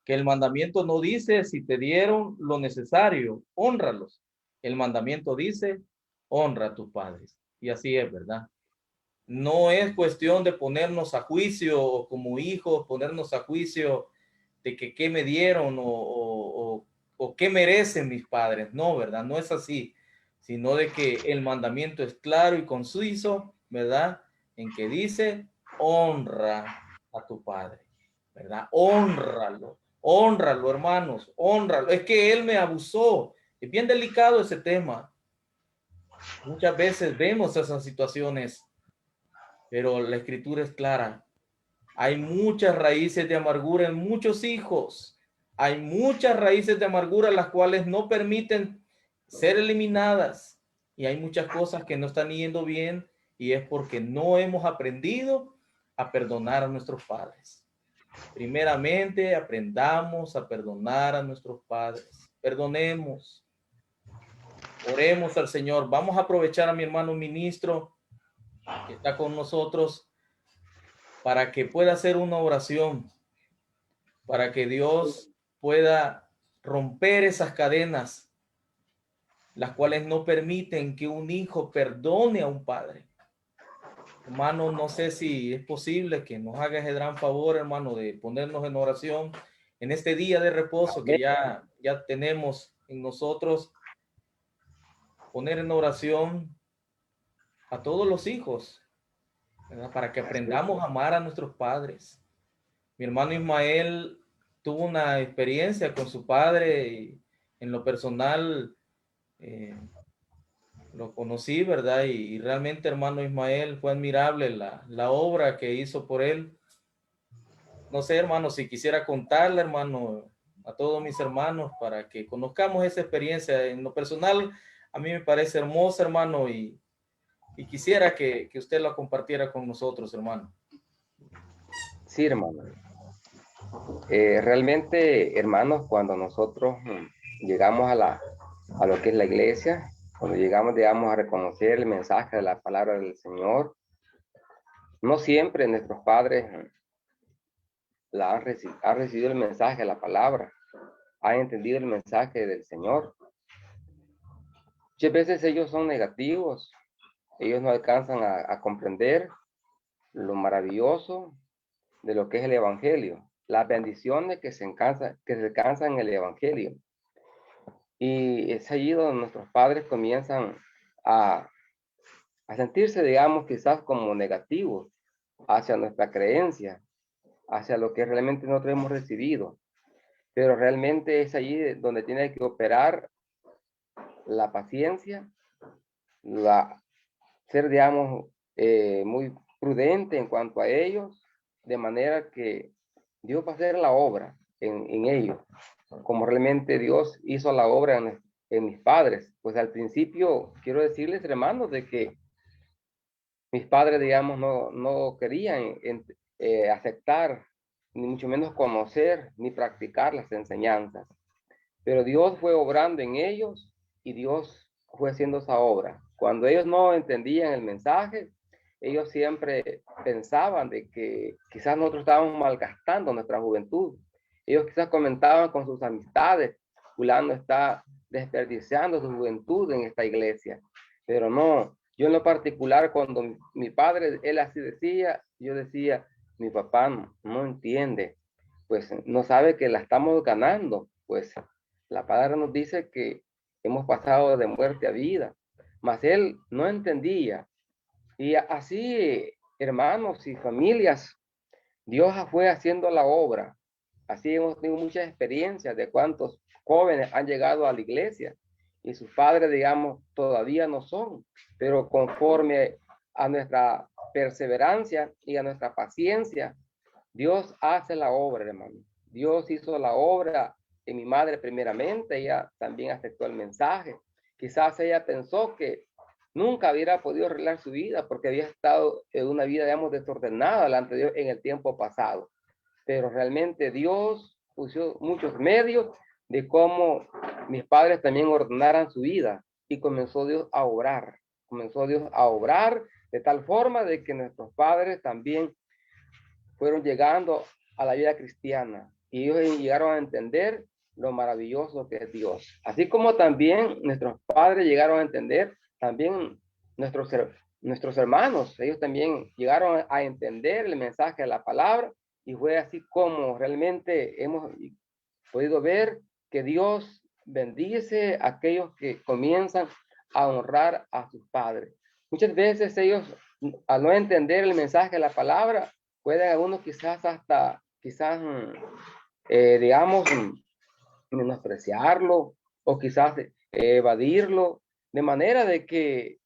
que el mandamiento no dice si te dieron lo necesario, hónralos. El mandamiento dice, honra a tus padres. Y así es, ¿verdad? No es cuestión de ponernos a juicio como hijos, ponernos a juicio de que qué me dieron o qué merecen mis padres. No, ¿verdad? No es así, sino de que el mandamiento es claro y conciso, ¿verdad? En que dice, honra a tu padre, ¿verdad? Hónralo, hónralo, hermanos, hónralo. Es que él me abusó. Es bien delicado ese tema. Muchas veces vemos esas situaciones, pero la escritura es clara. Hay muchas raíces de amargura en muchos hijos. Hay muchas raíces de amargura las cuales no permiten ser eliminadas. Y hay muchas cosas que no están yendo bien y es porque no hemos aprendido a perdonar a nuestros padres. Primeramente, aprendamos a perdonar a nuestros padres. Perdonemos. Oremos al Señor. Vamos a aprovechar a mi hermano ministro que está con nosotros para que pueda hacer una oración, para que Dios pueda romper esas cadenas, las cuales no permiten que un hijo perdone a un padre. Hermano, no sé si es posible que nos haga ese gran favor, hermano, de ponernos en oración en este día de reposo que ya tenemos en nosotros, poner en oración a todos los hijos, ¿verdad? Para que aprendamos a amar a nuestros padres. Mi hermano Ismael tuvo una experiencia con su padre y en lo personal lo conocí, ¿verdad? Y realmente, hermano Ismael, fue admirable la obra que hizo por él. No sé, hermano, si quisiera contarle, hermano, a todos mis hermanos para que conozcamos esa experiencia. En lo personal, a mí me parece hermosa, hermano, y quisiera que usted la compartiera con nosotros, hermano. Sí, hermano. Realmente, hermanos, cuando nosotros llegamos a lo que es la iglesia, cuando llegamos, digamos, a reconocer el mensaje de la palabra del no siempre nuestros padres han recibido el mensaje de la palabra, han entendido el mensaje del Señor. Muchas veces ellos son negativos, ellos no alcanzan a comprender lo maravilloso de lo que es el evangelio, las bendiciones que se alcanzan en el evangelio. Y es allí donde nuestros padres comienzan a sentirse, digamos, quizás como negativos hacia nuestra creencia, hacia lo que realmente nosotros hemos recibido. Pero realmente es allí donde tiene que operar la paciencia, ser, digamos, muy prudente en cuanto a ellos, de manera que Dios va a hacer la obra en ellos, como realmente Dios hizo la obra en mis padres. Pues al principio quiero decirles, hermanos, de que mis padres, digamos, no querían aceptar, ni mucho menos conocer, ni practicar las enseñanzas. Pero Dios fue obrando en ellos y Dios fue haciendo esa obra. Cuando ellos no entendían el mensaje, ellos siempre pensaban de que quizás nosotros estábamos malgastando nuestra juventud. Ellos quizás comentaban con sus amistades, fulano está desperdiciando su juventud en esta iglesia. Pero no, Yo en lo particular, cuando mi padre, él así decía, yo decía, mi papá no entiende, pues no sabe que la estamos ganando, pues la palabra nos dice que hemos pasado de muerte a vida, mas él no entendía. Y así, hermanos y familias, Dios fue haciendo la obra. Así hemos tenido muchas experiencias de cuántos jóvenes han llegado a la iglesia y sus padres, digamos, todavía no son, pero conforme a nuestra perseverancia y a nuestra paciencia, Dios hace la obra, hermano. Dios hizo la obra en mi madre primeramente, ella también aceptó el mensaje. Quizás ella pensó que nunca hubiera podido arreglar su vida porque había estado en una vida, digamos, desordenada delante de Dios en el tiempo pasado. Pero realmente Dios puso muchos medios de cómo mis padres también ordenaran su vida y comenzó Dios a obrar. Comenzó Dios a obrar de tal forma de que nuestros padres también fueron llegando a la vida cristiana y ellos llegaron a entender lo maravilloso que es Dios. Así como también nuestros padres llegaron a entender, también nuestros hermanos, ellos también llegaron a entender el mensaje de la palabra y fue así como realmente hemos podido ver que Dios bendice a aquellos que comienzan a honrar a sus padres. Muchas veces ellos, al no entender el mensaje de la palabra, pueden algunos quizás hasta, digamos, menospreciarlo o quizás evadirlo, de manera de que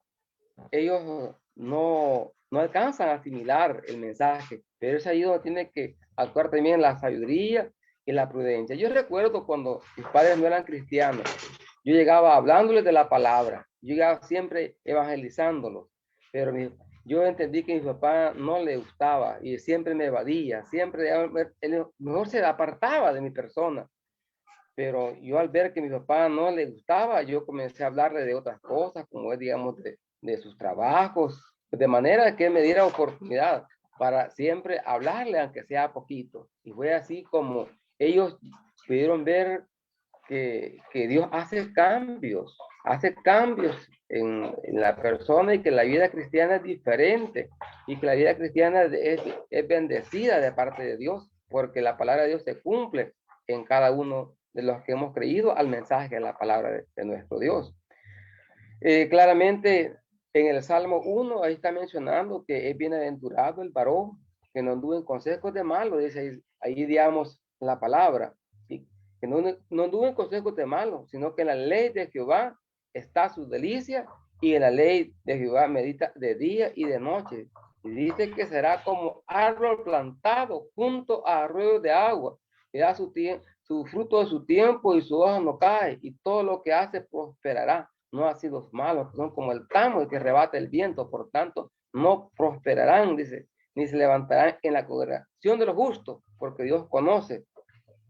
ellos no alcanzan a asimilar el mensaje, pero es ahí donde tiene que actuar también la sabiduría y la prudencia. Yo recuerdo cuando mis padres no eran cristianos, yo llegaba hablándoles de la palabra, yo llegaba siempre evangelizándolos, pero yo entendí que a mi papá no le gustaba y siempre me evadía, siempre él mejor se apartaba de mi persona. Pero yo al ver que a mi papá no le gustaba, yo comencé a hablarle de otras cosas, como es, digamos, de sus trabajos, de manera que él me diera oportunidad para siempre hablarle, aunque sea poquito. Y fue así como ellos pudieron ver que Dios hace cambios en la persona y que la vida cristiana es diferente y que la vida cristiana es bendecida de parte de Dios, porque la palabra de Dios se cumple en cada uno de los que hemos creído al mensaje de la palabra de nuestro Dios. Claramente en el Salmo 1 ahí está mencionando que es bienaventurado el varón que no anduvo en consejos de malos, dice ahí digamos la palabra, y que no anduvo en consejos de malos, sino que en la ley de Jehová está su delicia y en la ley de Jehová medita de día y de noche. Y dice que será como árbol plantado junto a arroyos de agua, que da su fruto de su tiempo y su hoja no cae, y todo lo que hace prosperará. No ha sido malos, son como el tamo que rebate el viento, por tanto, no prosperarán, dice, ni se levantarán en la congregación de los justos, porque Dios conoce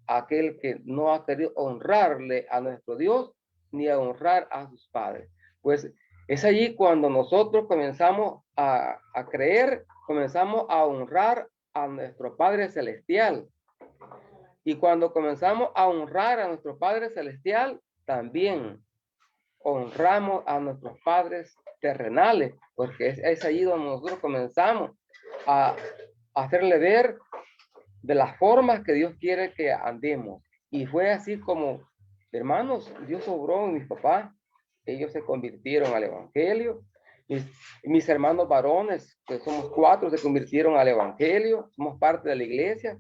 a aquel que no ha querido honrarle a nuestro Dios, ni a honrar a sus padres. Pues es allí cuando nosotros comenzamos a creer, comenzamos a honrar a nuestro Padre Celestial. Y cuando comenzamos a honrar a nuestro Padre Celestial, también honramos a nuestros padres terrenales, porque es allí donde nosotros comenzamos a hacerle ver de las formas que Dios quiere que andemos. Y fue así como, hermanos, Dios obró en mis papás, ellos se convirtieron al Evangelio. Mis hermanos varones, que somos 4, se convirtieron al Evangelio, somos parte de la iglesia.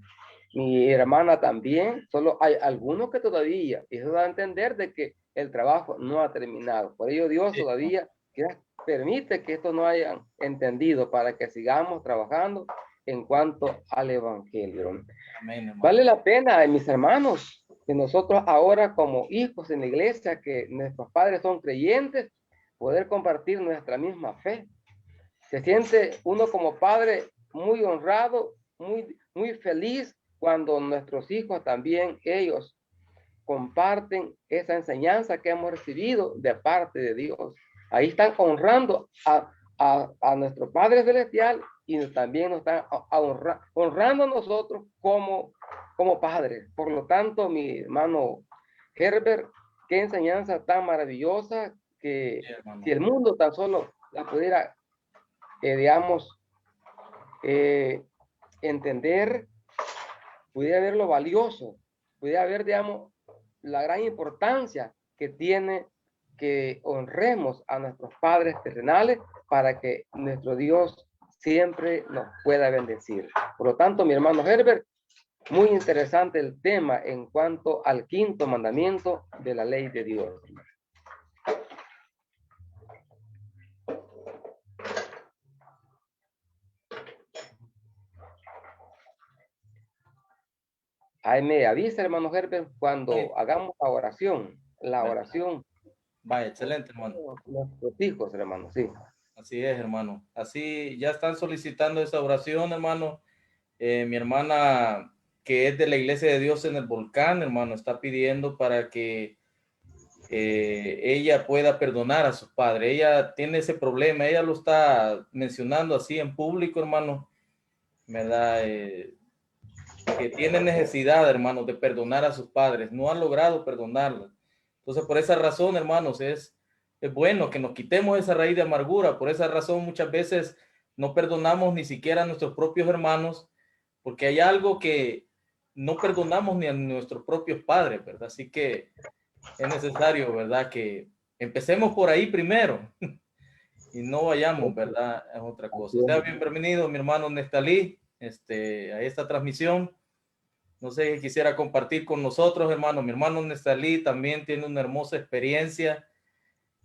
Mi hermana también, solo hay algunos que todavía, y eso da a entender de que el trabajo no ha terminado. Por ello Dios todavía permite que esto no hayan entendido para que sigamos trabajando en cuanto al Evangelio. Amén, vale la pena, mis hermanos, que nosotros ahora como hijos en la iglesia, que nuestros padres son creyentes, poder compartir nuestra misma fe. Se siente uno como padre muy honrado, muy feliz cuando nuestros hijos también, ellos comparten esa enseñanza que hemos recibido de parte de Dios. Ahí están honrando a nuestro Padre Celestial y también nos están honrando a nosotros como padres. Por lo tanto, mi hermano Herbert, qué enseñanza tan maravillosa que si el mundo tan solo la pudiera, digamos, entender, pudiera ver lo valioso, pudiera ver, digamos, la gran importancia que tiene que honremos a nuestros padres terrenales para que nuestro Dios siempre nos pueda bendecir. Por lo tanto, mi hermano Herbert, muy interesante el tema en cuanto al quinto mandamiento de la ley de Dios. Ahí me avisa, hermano Herbert, cuando Sí. hagamos la oración. La Vaya. oración. Vaya, excelente, hermano. Nuestros hijos, hermano, sí. Así es, hermano. Así ya están solicitando esa oración, hermano. Mi hermana, que es de la Iglesia de Dios en el Volcán, hermano, está pidiendo para que ella pueda perdonar a sus padres. Ella tiene ese problema, ella lo está mencionando así en público, hermano, ¿verdad? Que tiene necesidad, hermano, de perdonar a sus padres. No han logrado perdonarlos. Entonces, por esa razón, hermanos, es bueno que nos quitemos esa raíz de amargura. Por esa razón, muchas veces no perdonamos ni siquiera a nuestros propios hermanos, porque hay algo que no perdonamos ni a nuestros propios padres, ¿verdad? Así que es necesario, ¿verdad? Que empecemos por ahí primero y no vayamos, ¿verdad? A otra cosa. Sea bienvenido, mi hermano Nestalí, a esta transmisión. No sé qué quisiera compartir con nosotros, hermano. Mi hermano Nestalí también tiene una hermosa experiencia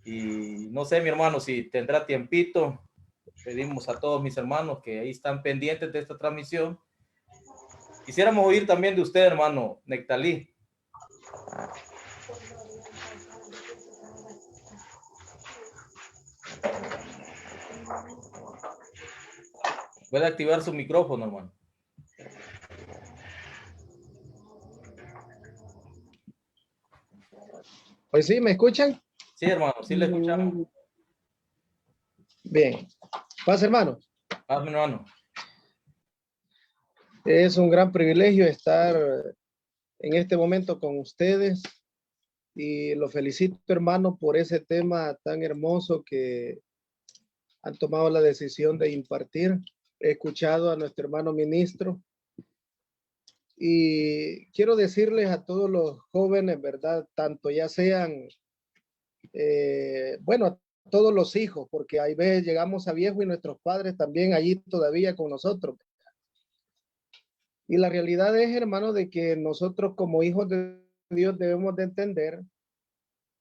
y no sé, mi hermano, si tendrá tiempito. Pedimos a todos mis hermanos que ahí están pendientes de esta transmisión. Quisiéramos oír también de usted, hermano Nectalí. Puede activar su micrófono, hermano. Pues sí, ¿me escuchan? Sí, hermano, sí le escuchamos. Bien. Paz, hermano. Paz, mi hermano. Es un gran privilegio estar en este momento con ustedes y lo felicito, hermano, por ese tema tan hermoso que han tomado la decisión de impartir. He escuchado a nuestro hermano ministro y quiero decirles a todos los jóvenes, ¿verdad? Tanto ya sean, bueno, a todos los hijos, porque hay veces llegamos a viejo y nuestros padres también allí todavía con nosotros. Y la realidad es, hermano, de que nosotros como hijos de Dios debemos de entender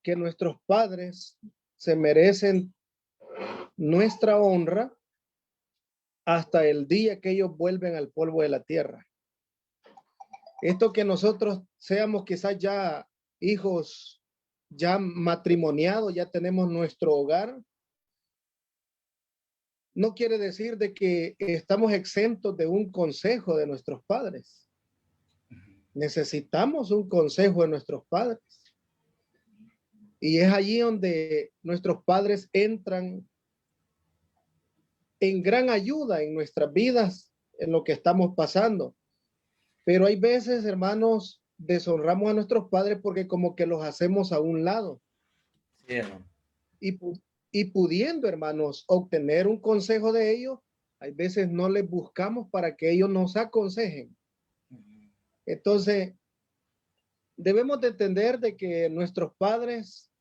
que nuestros padres se merecen nuestra honra hasta el día que ellos vuelven al polvo de la tierra. Esto que nosotros seamos quizás ya hijos ya matrimoniados, ya tenemos nuestro hogar, no quiere decir de que estamos exentos de un consejo de nuestros padres. Necesitamos un consejo de nuestros padres. Y es allí donde nuestros padres entran en gran ayuda en nuestras vidas, en lo que estamos pasando. Pero hay veces, hermanos, deshonramos a nuestros padres porque como que los hacemos a un lado. Sí, hermano. Y pudiendo, hermanos, obtener un consejo de ellos, hay veces no les buscamos para que ellos nos aconsejen. Entonces, debemos de entender de que nuestros padres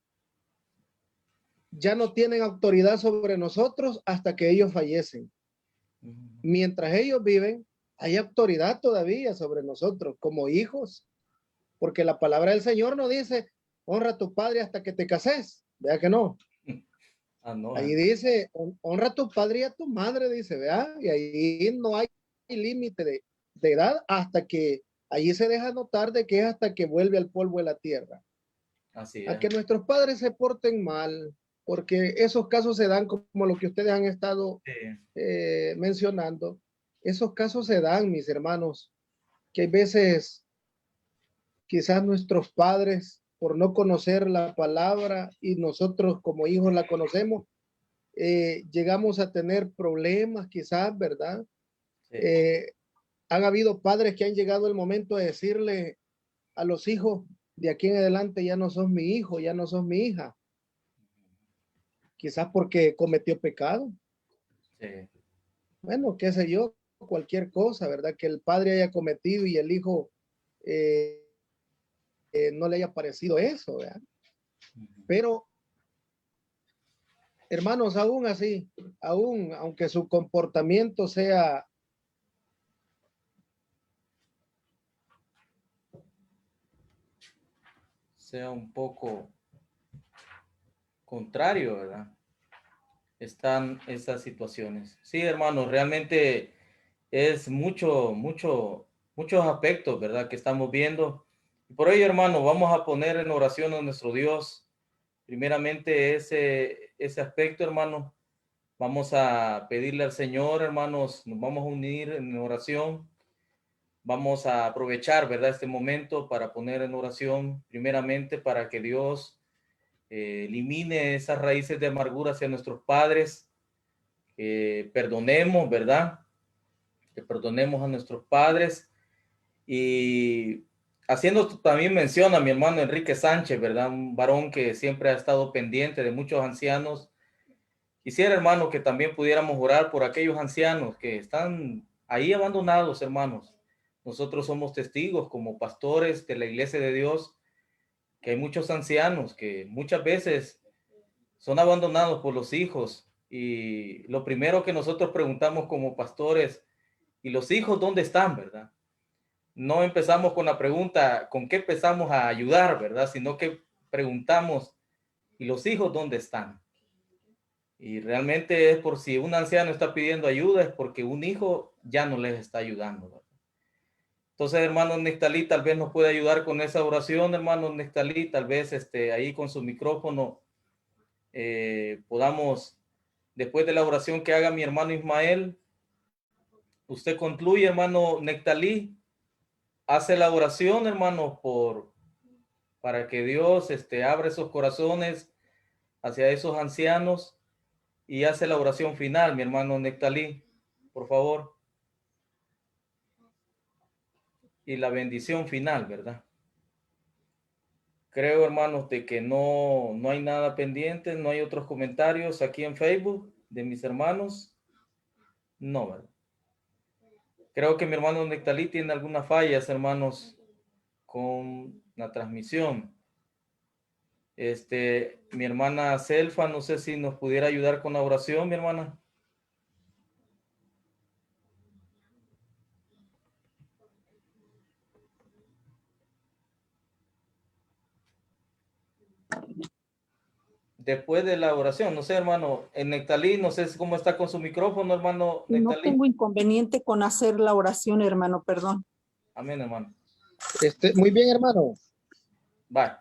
ya no tienen autoridad sobre nosotros hasta que ellos fallecen. Mientras ellos viven, hay autoridad todavía sobre nosotros como hijos, porque la palabra del Señor no dice, honra a tu padre hasta que te cases. Vea que no. No, Ahí dice, honra a tu padre y a tu madre, dice, vea, y ahí no hay límite de edad hasta que, allí se deja notar de que es hasta que vuelve al polvo de la tierra. así A es. que nuestros padres se porten mal, porque esos casos se dan como lo que ustedes han estado mencionando. Esos casos se dan, mis hermanos, que hay veces quizás nuestros padres, por no conocer la palabra y nosotros como hijos la conocemos, llegamos a tener problemas quizás, ¿verdad? Sí. Han habido padres que han llegado el momento de decirle a los hijos, de aquí en adelante ya no sos mi hijo, ya no sos mi hija. quizás porque cometió pecado. Sí. Bueno, qué sé yo, cualquier cosa, ¿verdad? Que el padre haya cometido y el hijo no le haya parecido eso, ¿verdad? Pero, hermanos, aún así, aún, aunque su comportamiento sea un poco contrario, ¿verdad? Están esas situaciones. Sí, hermanos, realmente es muchos aspectos, ¿verdad? Que estamos viendo. Y por ello, hermano, vamos a poner en oración a nuestro Dios. Primeramente, ese aspecto, hermano. Vamos a pedirle al Señor, hermanos, nos vamos a unir en oración. Vamos a aprovechar, ¿verdad? Este momento para poner en oración, primeramente, para que Dios elimine esas raíces de amargura hacia nuestros padres, que perdonemos, ¿verdad? Que perdonemos a nuestros padres. Y haciendo también mención a mi hermano Enrique Sánchez, ¿verdad? Un varón que siempre ha estado pendiente de muchos ancianos. Quisiera, hermano, que también pudiéramos orar por aquellos ancianos que están ahí abandonados, hermanos. Nosotros somos testigos como pastores de la Iglesia de Dios, que hay muchos ancianos que muchas veces son abandonados por los hijos. Y lo primero que nosotros preguntamos como pastores, ¿y los hijos dónde están, verdad? No empezamos con la pregunta, ¿con qué empezamos a ayudar, verdad? Sino que preguntamos, ¿y los hijos dónde están? Y realmente es por si un anciano está pidiendo ayuda, es porque un hijo ya no les está ayudando, ¿verdad? Entonces, hermano Nectalí, tal vez nos puede ayudar con esa oración, hermano Nectalí, tal vez ahí con su micrófono podamos, después de la oración que haga mi hermano Ismael, usted concluye, hermano Nectalí, hace la oración, hermano, para que Dios abra esos corazones hacia esos ancianos y hace la oración final, mi hermano Nectalí, por favor. Y la bendición final, ¿verdad? Creo, hermanos, de que no hay nada pendiente, no hay otros comentarios aquí en Facebook de mis hermanos. No, ¿verdad? Creo que mi hermano Nectalí tiene algunas fallas, hermanos, con la transmisión. Mi hermana Selfa, no sé si nos pudiera ayudar con la oración, mi hermana. Después de la oración, no sé, hermano, en Nectalí, no sé cómo está con su micrófono, hermano No Nectalí. tengo inconveniente con hacer la oración, hermano, perdón. Amén, hermano. muy bien, hermano. Bye.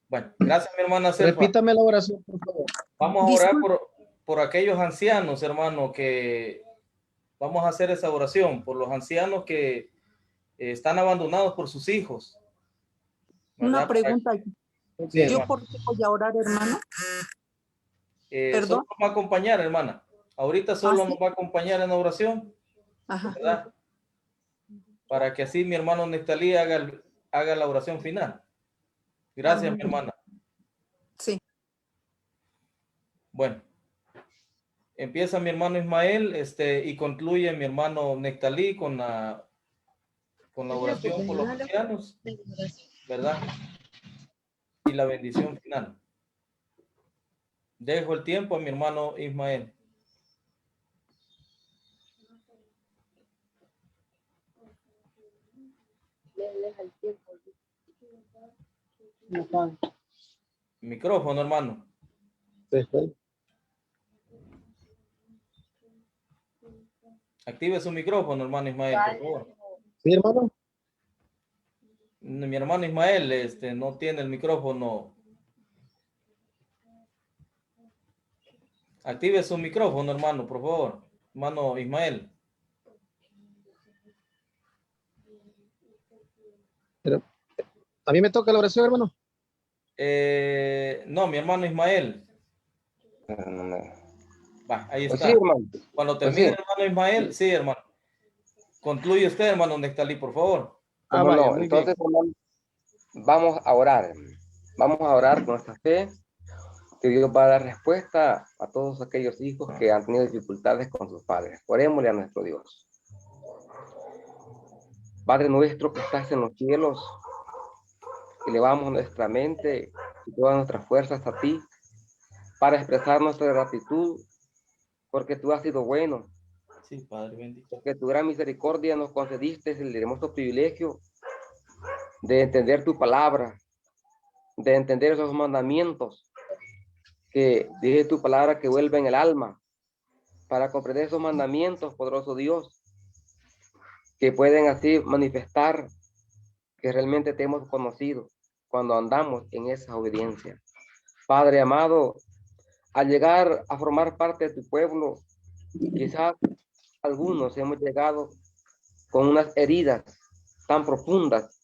Bueno, gracias, mi hermana Selfa. Repítame la oración, por favor. Vamos a orar por aquellos ancianos, hermano, que vamos a hacer esa oración, por los ancianos que están abandonados por sus hijos. ¿Verdad? Una pregunta. Sí, ¿Yo por qué voy a orar, hermano? Solo Perdón. nos va a acompañar, hermana. Ahorita solo ¿sí? nos va a acompañar en la oración. Ajá. ¿Verdad? Para que así mi hermano Nectalí haga la oración final. Gracias, mi hermana. Sí. Bueno, empieza mi hermano Ismael y concluye mi hermano Nectalí con la oración por los ancianos, ¿verdad? Y la bendición final. Dejo el tiempo a mi hermano Ismael. Micrófono, hermano. Active su micrófono, hermano Ismael, por favor. Sí, hermano. Mi hermano Ismael no tiene el micrófono. Active su micrófono, hermano, por favor. Hermano Ismael. Pero, ¿a mí me toca la oración, hermano? No, mi hermano Ismael. Va, ahí está. Pues sí, hermano. Cuando Pues termine, sí. hermano Ismael, sí, hermano. Concluye usted, hermano Nectalí, por favor. ¿Cómo vaya, no? muy Entonces, bien. hermano, vamos a orar. Vamos a orar con nuestra fe que Dios va a dar respuesta a todos aquellos hijos que han tenido dificultades con sus padres. Orémosle a nuestro Dios. Padre nuestro que estás en los cielos, elevamos nuestra mente y todas nuestras fuerzas a ti para expresar nuestra gratitud porque tú has sido bueno, Sí, Padre bendito. porque tu gran misericordia nos concediste el hermoso privilegio de entender tu palabra, de entender esos mandamientos que dice tu palabra que vuelven el alma, para comprender esos mandamientos, poderoso Dios, que pueden así manifestar que realmente te hemos conocido cuando andamos en esa obediencia. Padre amado, al llegar a formar parte de tu pueblo, quizás algunos hemos llegado con unas heridas tan profundas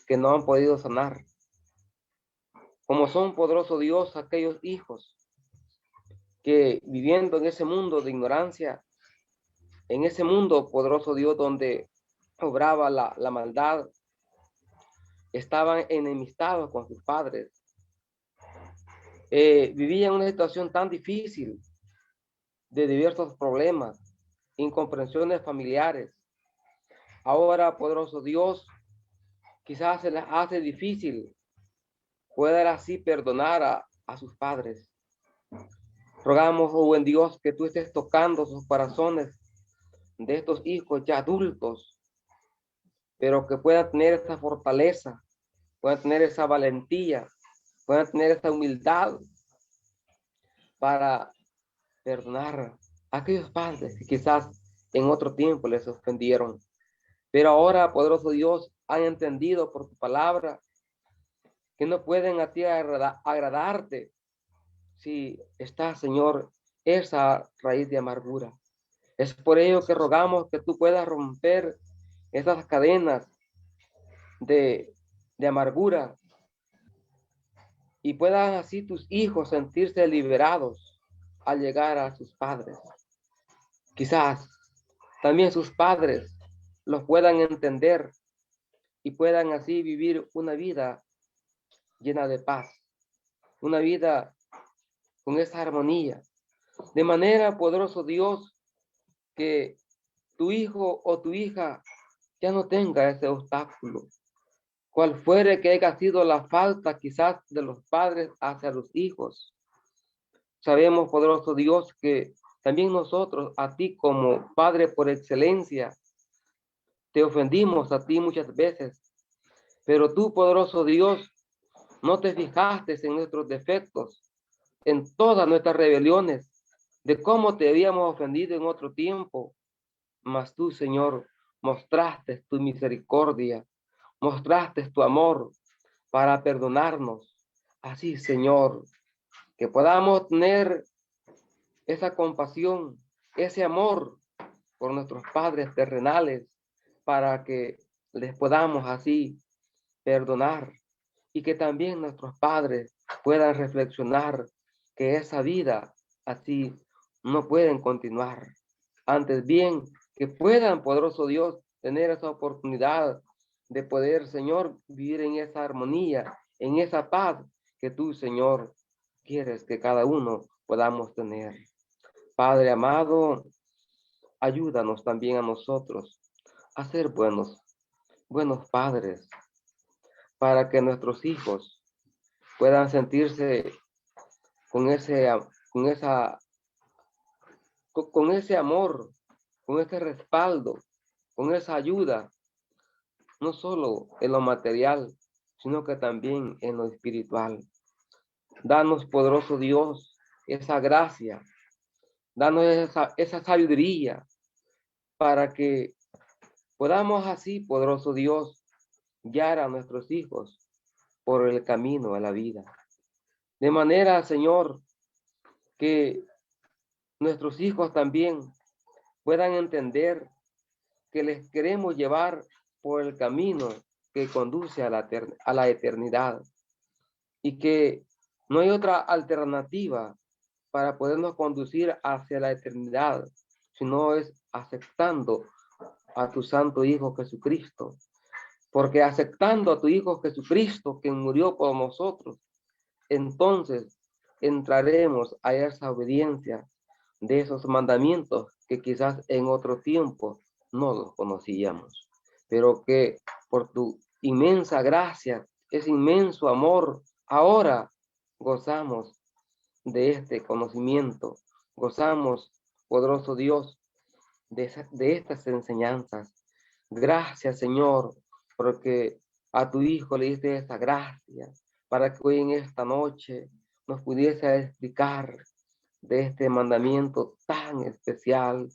que no han podido sanar. Como son, poderoso Dios, aquellos hijos que viviendo en ese mundo de ignorancia, en ese mundo, poderoso Dios, donde obraba la maldad, estaban enemistados con sus padres, vivían una situación tan difícil de diversos problemas, incomprensiones familiares. Ahora, poderoso Dios, quizás se les hace difícil poder así perdonar a sus padres. Rogamos, oh buen Dios, que tú estés tocando sus corazones de estos hijos ya adultos, pero que puedan tener esa fortaleza, puedan tener esa valentía, puedan tener esa humildad para perdonar a aquellos padres que quizás en otro tiempo les ofendieron. Pero ahora, poderoso Dios, han entendido por tu palabra que no pueden a ti agradarte si está, Señor, esa raíz de amargura. Es por ello que rogamos que tú puedas romper esas cadenas de amargura y puedan así tus hijos sentirse liberados al llegar a sus padres. Quizás también sus padres los puedan entender y puedan así vivir una vida llena de paz, una vida con esa armonía. De manera, poderoso Dios, que tu hijo o tu hija ya no tenga ese obstáculo. Cual fuere que haya sido la falta quizás de los padres hacia los hijos. Sabemos, poderoso Dios, que también nosotros, a ti como Padre por excelencia, te ofendimos a ti muchas veces. Pero tú, poderoso Dios, no te fijaste en nuestros defectos, en todas nuestras rebeliones, de cómo te habíamos ofendido en otro tiempo. Mas tú, Señor, mostraste tu misericordia, mostraste tu amor para perdonarnos. Así, Señor, que podamos tener esa compasión, ese amor por nuestros padres terrenales, para que les podamos así perdonar y que también nuestros padres puedan reflexionar que esa vida así no pueden continuar. Antes bien, que puedan, poderoso Dios, tener esa oportunidad de poder, Señor, vivir en esa armonía, en esa paz que tú, Señor, quieres que cada uno podamos tener. Padre amado, ayúdanos también a nosotros a ser buenos padres, para que nuestros hijos puedan sentirse con ese amor, con ese respaldo, con esa ayuda, no solo en lo material, sino que también en lo espiritual. Danos, poderoso Dios, esa gracia, danos esa sabiduría para que podamos así, poderoso Dios, guiar a nuestros hijos por el camino a la vida. De manera, Señor, que nuestros hijos también puedan entender que les queremos llevar por el camino que conduce a la eternidad y que no hay otra alternativa para podernos conducir hacia la eternidad, sino es aceptando a tu Santo Hijo Jesucristo. Porque aceptando a tu Hijo Jesucristo, que murió por nosotros, entonces entraremos a esa obediencia de esos mandamientos que quizás en otro tiempo no los conocíamos, pero que por tu inmensa gracia, ese inmenso amor, ahora gozamos de este conocimiento, gozamos, poderoso Dios, de estas enseñanzas. Gracias, Señor, porque a tu Hijo le diste esa gracia para que hoy en esta noche nos pudiese explicar de este mandamiento tan especial.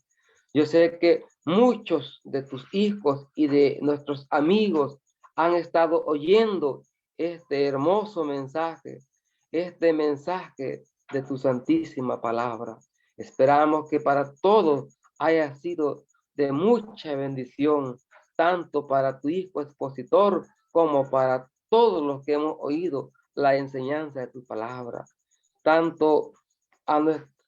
Yo sé que muchos de tus hijos y de nuestros amigos han estado oyendo este hermoso mensaje, este mensaje de tu santísima palabra. Esperamos que para todos haya sido de mucha bendición, tanto para tu hijo expositor como para todos los que hemos oído la enseñanza de tu palabra, tanto a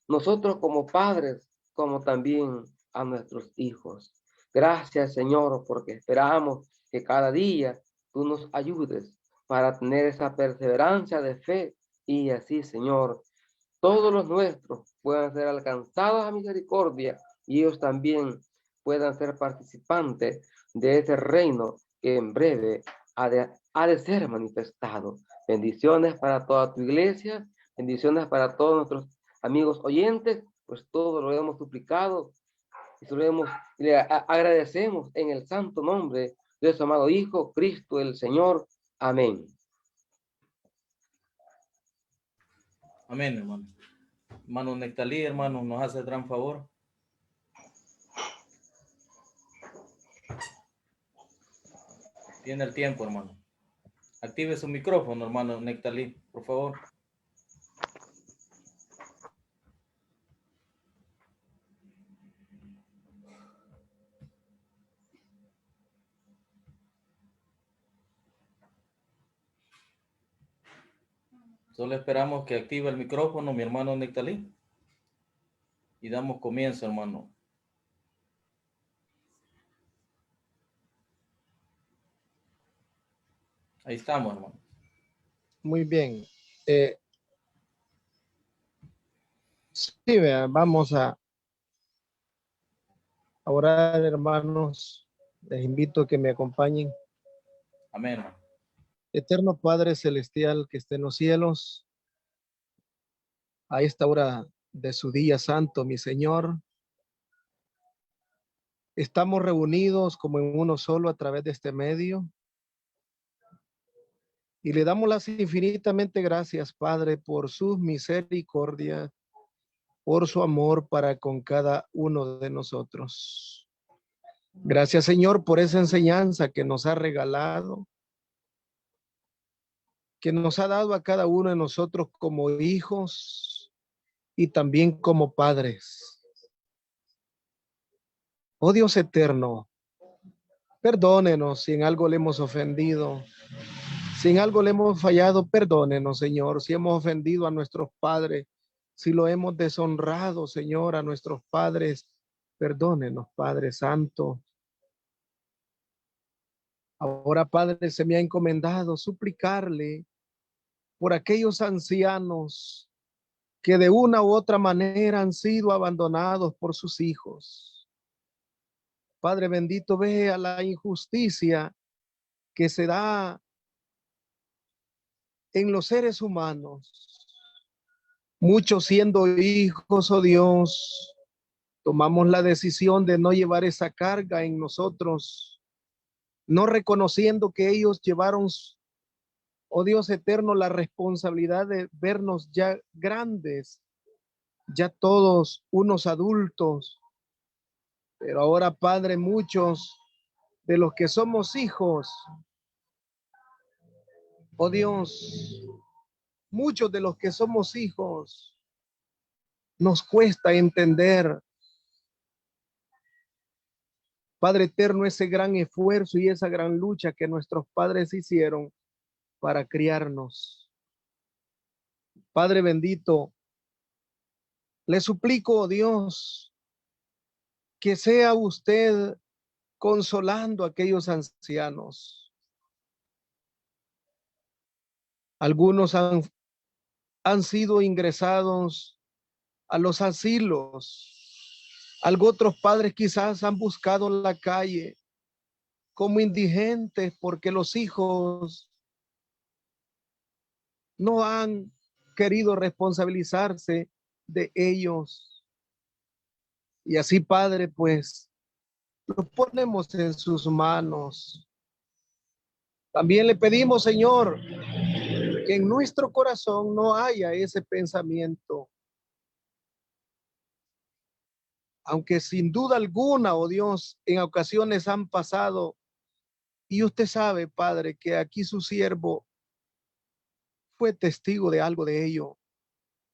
nosotros como padres, como también a nuestros hijos. Gracias, Señor, porque esperamos que cada día tú nos ayudes para tener esa perseverancia de fe y así, Señor, todos los nuestros puedan ser alcanzados a misericordia y ellos también puedan ser participantes de ese reino que en breve ha de ser manifestado. Bendiciones para toda tu iglesia, bendiciones para todos nuestros amigos oyentes, pues todo lo hemos suplicado y le agradecemos en el santo nombre de su amado Hijo, Cristo el Señor. Amén. Amén, hermano. Hermano Nectalí, hermano, nos hace el gran favor. Tiene el tiempo, hermano. Active su micrófono, hermano Nectalí, por favor. Solo esperamos que active el micrófono, mi hermano Nectalí. Y damos comienzo, hermano. Ahí estamos, hermano. Muy bien. Sí, vamos a orar, hermanos. Les invito a que me acompañen. Amén, hermano. Eterno Padre Celestial que esté en los cielos, a esta hora de su día santo, mi Señor, estamos reunidos como en uno solo a través de este medio y le damos las infinitamente gracias, Padre, por sus misericordias, por su amor para con cada uno de nosotros. Gracias, Señor, por esa enseñanza que nos ha regalado, que nos ha dado a cada uno de nosotros como hijos y también como padres. Oh Dios eterno, perdónenos si en algo le hemos ofendido, si en algo le hemos fallado, perdónenos, Señor, si hemos ofendido a nuestros padres, si lo hemos deshonrado, Señor, a nuestros padres, perdónenos, Padre Santo. Ahora, Padre, se me ha encomendado suplicarle por aquellos ancianos que de una u otra manera han sido abandonados por sus hijos. Padre bendito, vea la injusticia que se da en los seres humanos. Muchos siendo hijos, oh Dios, tomamos la decisión de no llevar esa carga en nosotros, no reconociendo que ellos llevaron, oh Dios eterno, la responsabilidad de vernos ya grandes, ya todos unos adultos. Pero ahora, Padre, muchos de los que somos hijos, oh Dios, muchos de los que somos hijos, nos cuesta entender, Padre eterno, ese gran esfuerzo y esa gran lucha que nuestros padres hicieron para criarnos. Padre bendito, le suplico, oh Dios, que sea usted consolando a aquellos ancianos. Algunos han han sido ingresados a los asilos. Algo otros padres quizás han buscado la calle como indigentes porque los hijos no han querido responsabilizarse de ellos. Y así, Padre, pues los ponemos en sus manos. También le pedimos, Señor, que en nuestro corazón no haya ese pensamiento. Aunque sin duda alguna, oh Dios, en ocasiones han pasado. Y usted sabe, Padre, que aquí su siervo fue testigo de algo de ello.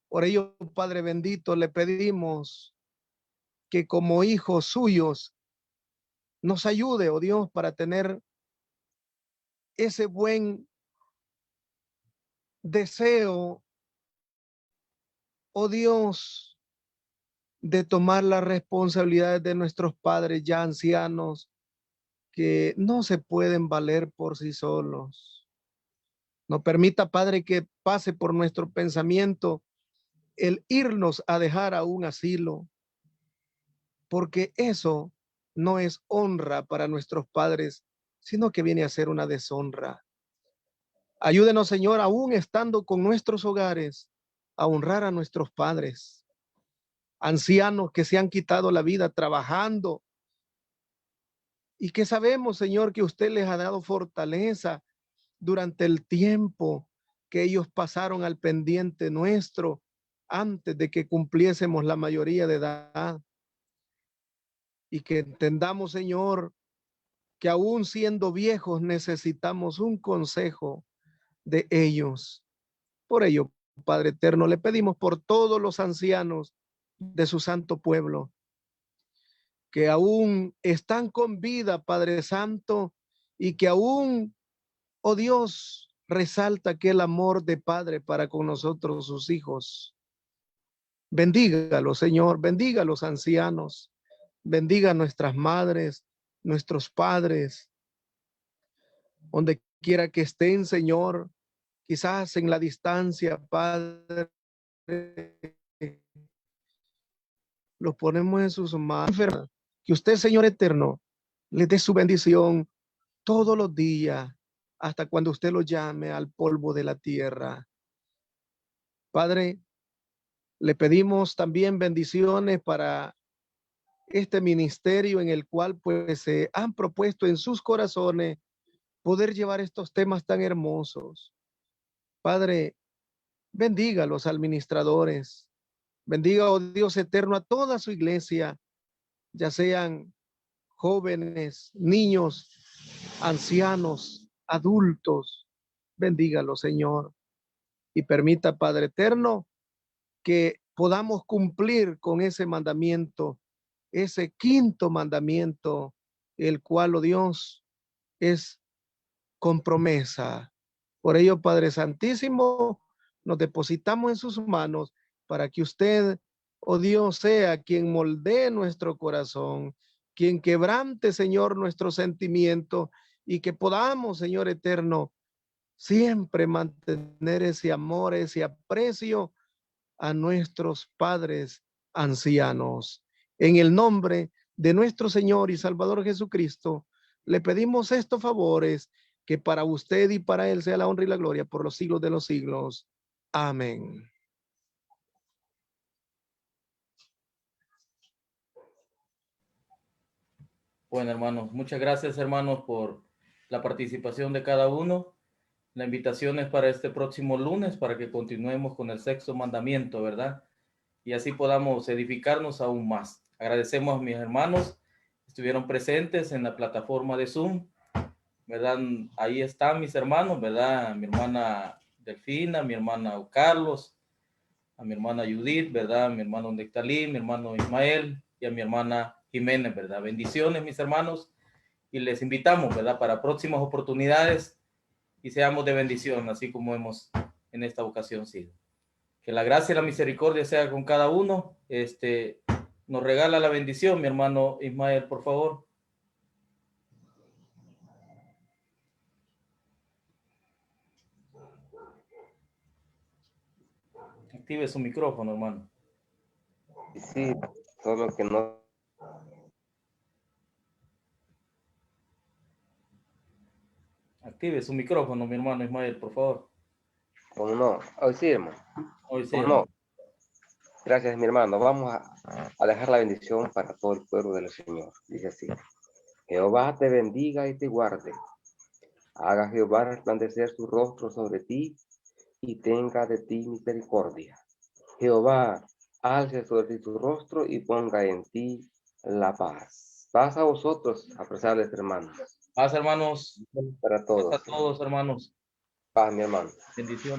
Por ello, Padre bendito, le pedimos que como hijos suyos nos ayude, oh Dios, para tener ese buen deseo, oh Dios, de tomar las responsabilidades de nuestros padres ya ancianos que no se pueden valer por sí solos. No permita, Padre, que pase por nuestro pensamiento el irnos a dejar a un asilo, porque eso no es honra para nuestros padres, sino que viene a ser una deshonra. Ayúdenos, Señor, aún estando con nuestros hogares, a honrar a nuestros padres, ancianos que se han quitado la vida trabajando y que sabemos, Señor, que usted les ha dado fortaleza durante el tiempo que ellos pasaron al pendiente nuestro antes de que cumpliésemos la mayoría de edad. Y que entendamos, Señor, que aún siendo viejos necesitamos un consejo de ellos. Por ello, Padre eterno, le pedimos por todos los ancianos de su santo pueblo, que aún están con vida, Padre Santo, y que aún, oh Dios, resalta aquel amor de Padre para con nosotros, sus hijos. Bendígalo, Señor, bendiga a los ancianos, bendiga a nuestras madres, nuestros padres, donde quiera que estén, Señor, quizás en la distancia, Padre, los ponemos en sus manos. Que usted, Señor eterno, les dé su bendición todos los días, hasta cuando usted lo llame al polvo de la tierra. Padre, le pedimos también bendiciones para este ministerio en el cual pues se han propuesto en sus corazones poder llevar estos temas tan hermosos. Padre, bendiga a los administradores, bendiga, oh Dios eterno, a toda su iglesia, ya sean jóvenes, niños, ancianos, adultos, bendígalo, Señor, y permita, Padre eterno, que podamos cumplir con ese mandamiento, ese quinto mandamiento, el cual, oh Dios, es con promesa. Por ello, Padre Santísimo, nos depositamos en sus manos para que usted, oh Dios, sea quien moldee nuestro corazón, quien quebrante, Señor, nuestro sentimiento y que podamos, Señor eterno, siempre mantener ese amor, ese aprecio a nuestros padres ancianos. En el nombre de nuestro Señor y Salvador Jesucristo, le pedimos estos favores, que para usted y para él sea la honra y la gloria por los siglos de los siglos. Amén. Bueno, hermanos, muchas gracias, hermanos, por la participación de cada uno. La invitación es para este próximo lunes, para que continuemos con el sexto mandamiento, ¿verdad? Y así podamos edificarnos aún más. Agradecemos a mis hermanos que estuvieron presentes en la plataforma de Zoom, ¿verdad? Ahí están mis hermanos, ¿verdad? Mi hermana Delfina, mi hermana Carlos, a mi hermana Judith, ¿verdad? A mi hermano Nectalí, mi hermano Ismael y a mi hermana Jiménez, ¿verdad? Bendiciones, mis hermanos, y les invitamos, ¿verdad? Para próximas oportunidades y seamos de bendición, así como hemos en esta ocasión sido. Que la gracia y la misericordia sea con cada uno. Nos regala la bendición, mi hermano Ismael, por favor. Active su micrófono, hermano. Sí, solo que no. Active su micrófono, mi hermano Ismael, por favor. ¿Cómo no? Hoy sí, hermano. Hoy sí, ¿Cómo hermano. no? Gracias, mi hermano. Vamos a dejar la bendición para todo el pueblo del Señor. Dice así. Jehová te bendiga y te guarde. Haga Jehová resplandecer su rostro sobre ti y tenga de ti misericordia. Jehová alce sobre ti su rostro y ponga en ti la paz. Paz a vosotros, apreciables hermanos. Paz, hermanos. Para Paz a todos. todos, hermanos. Paz, mi hermano. Bendiciones.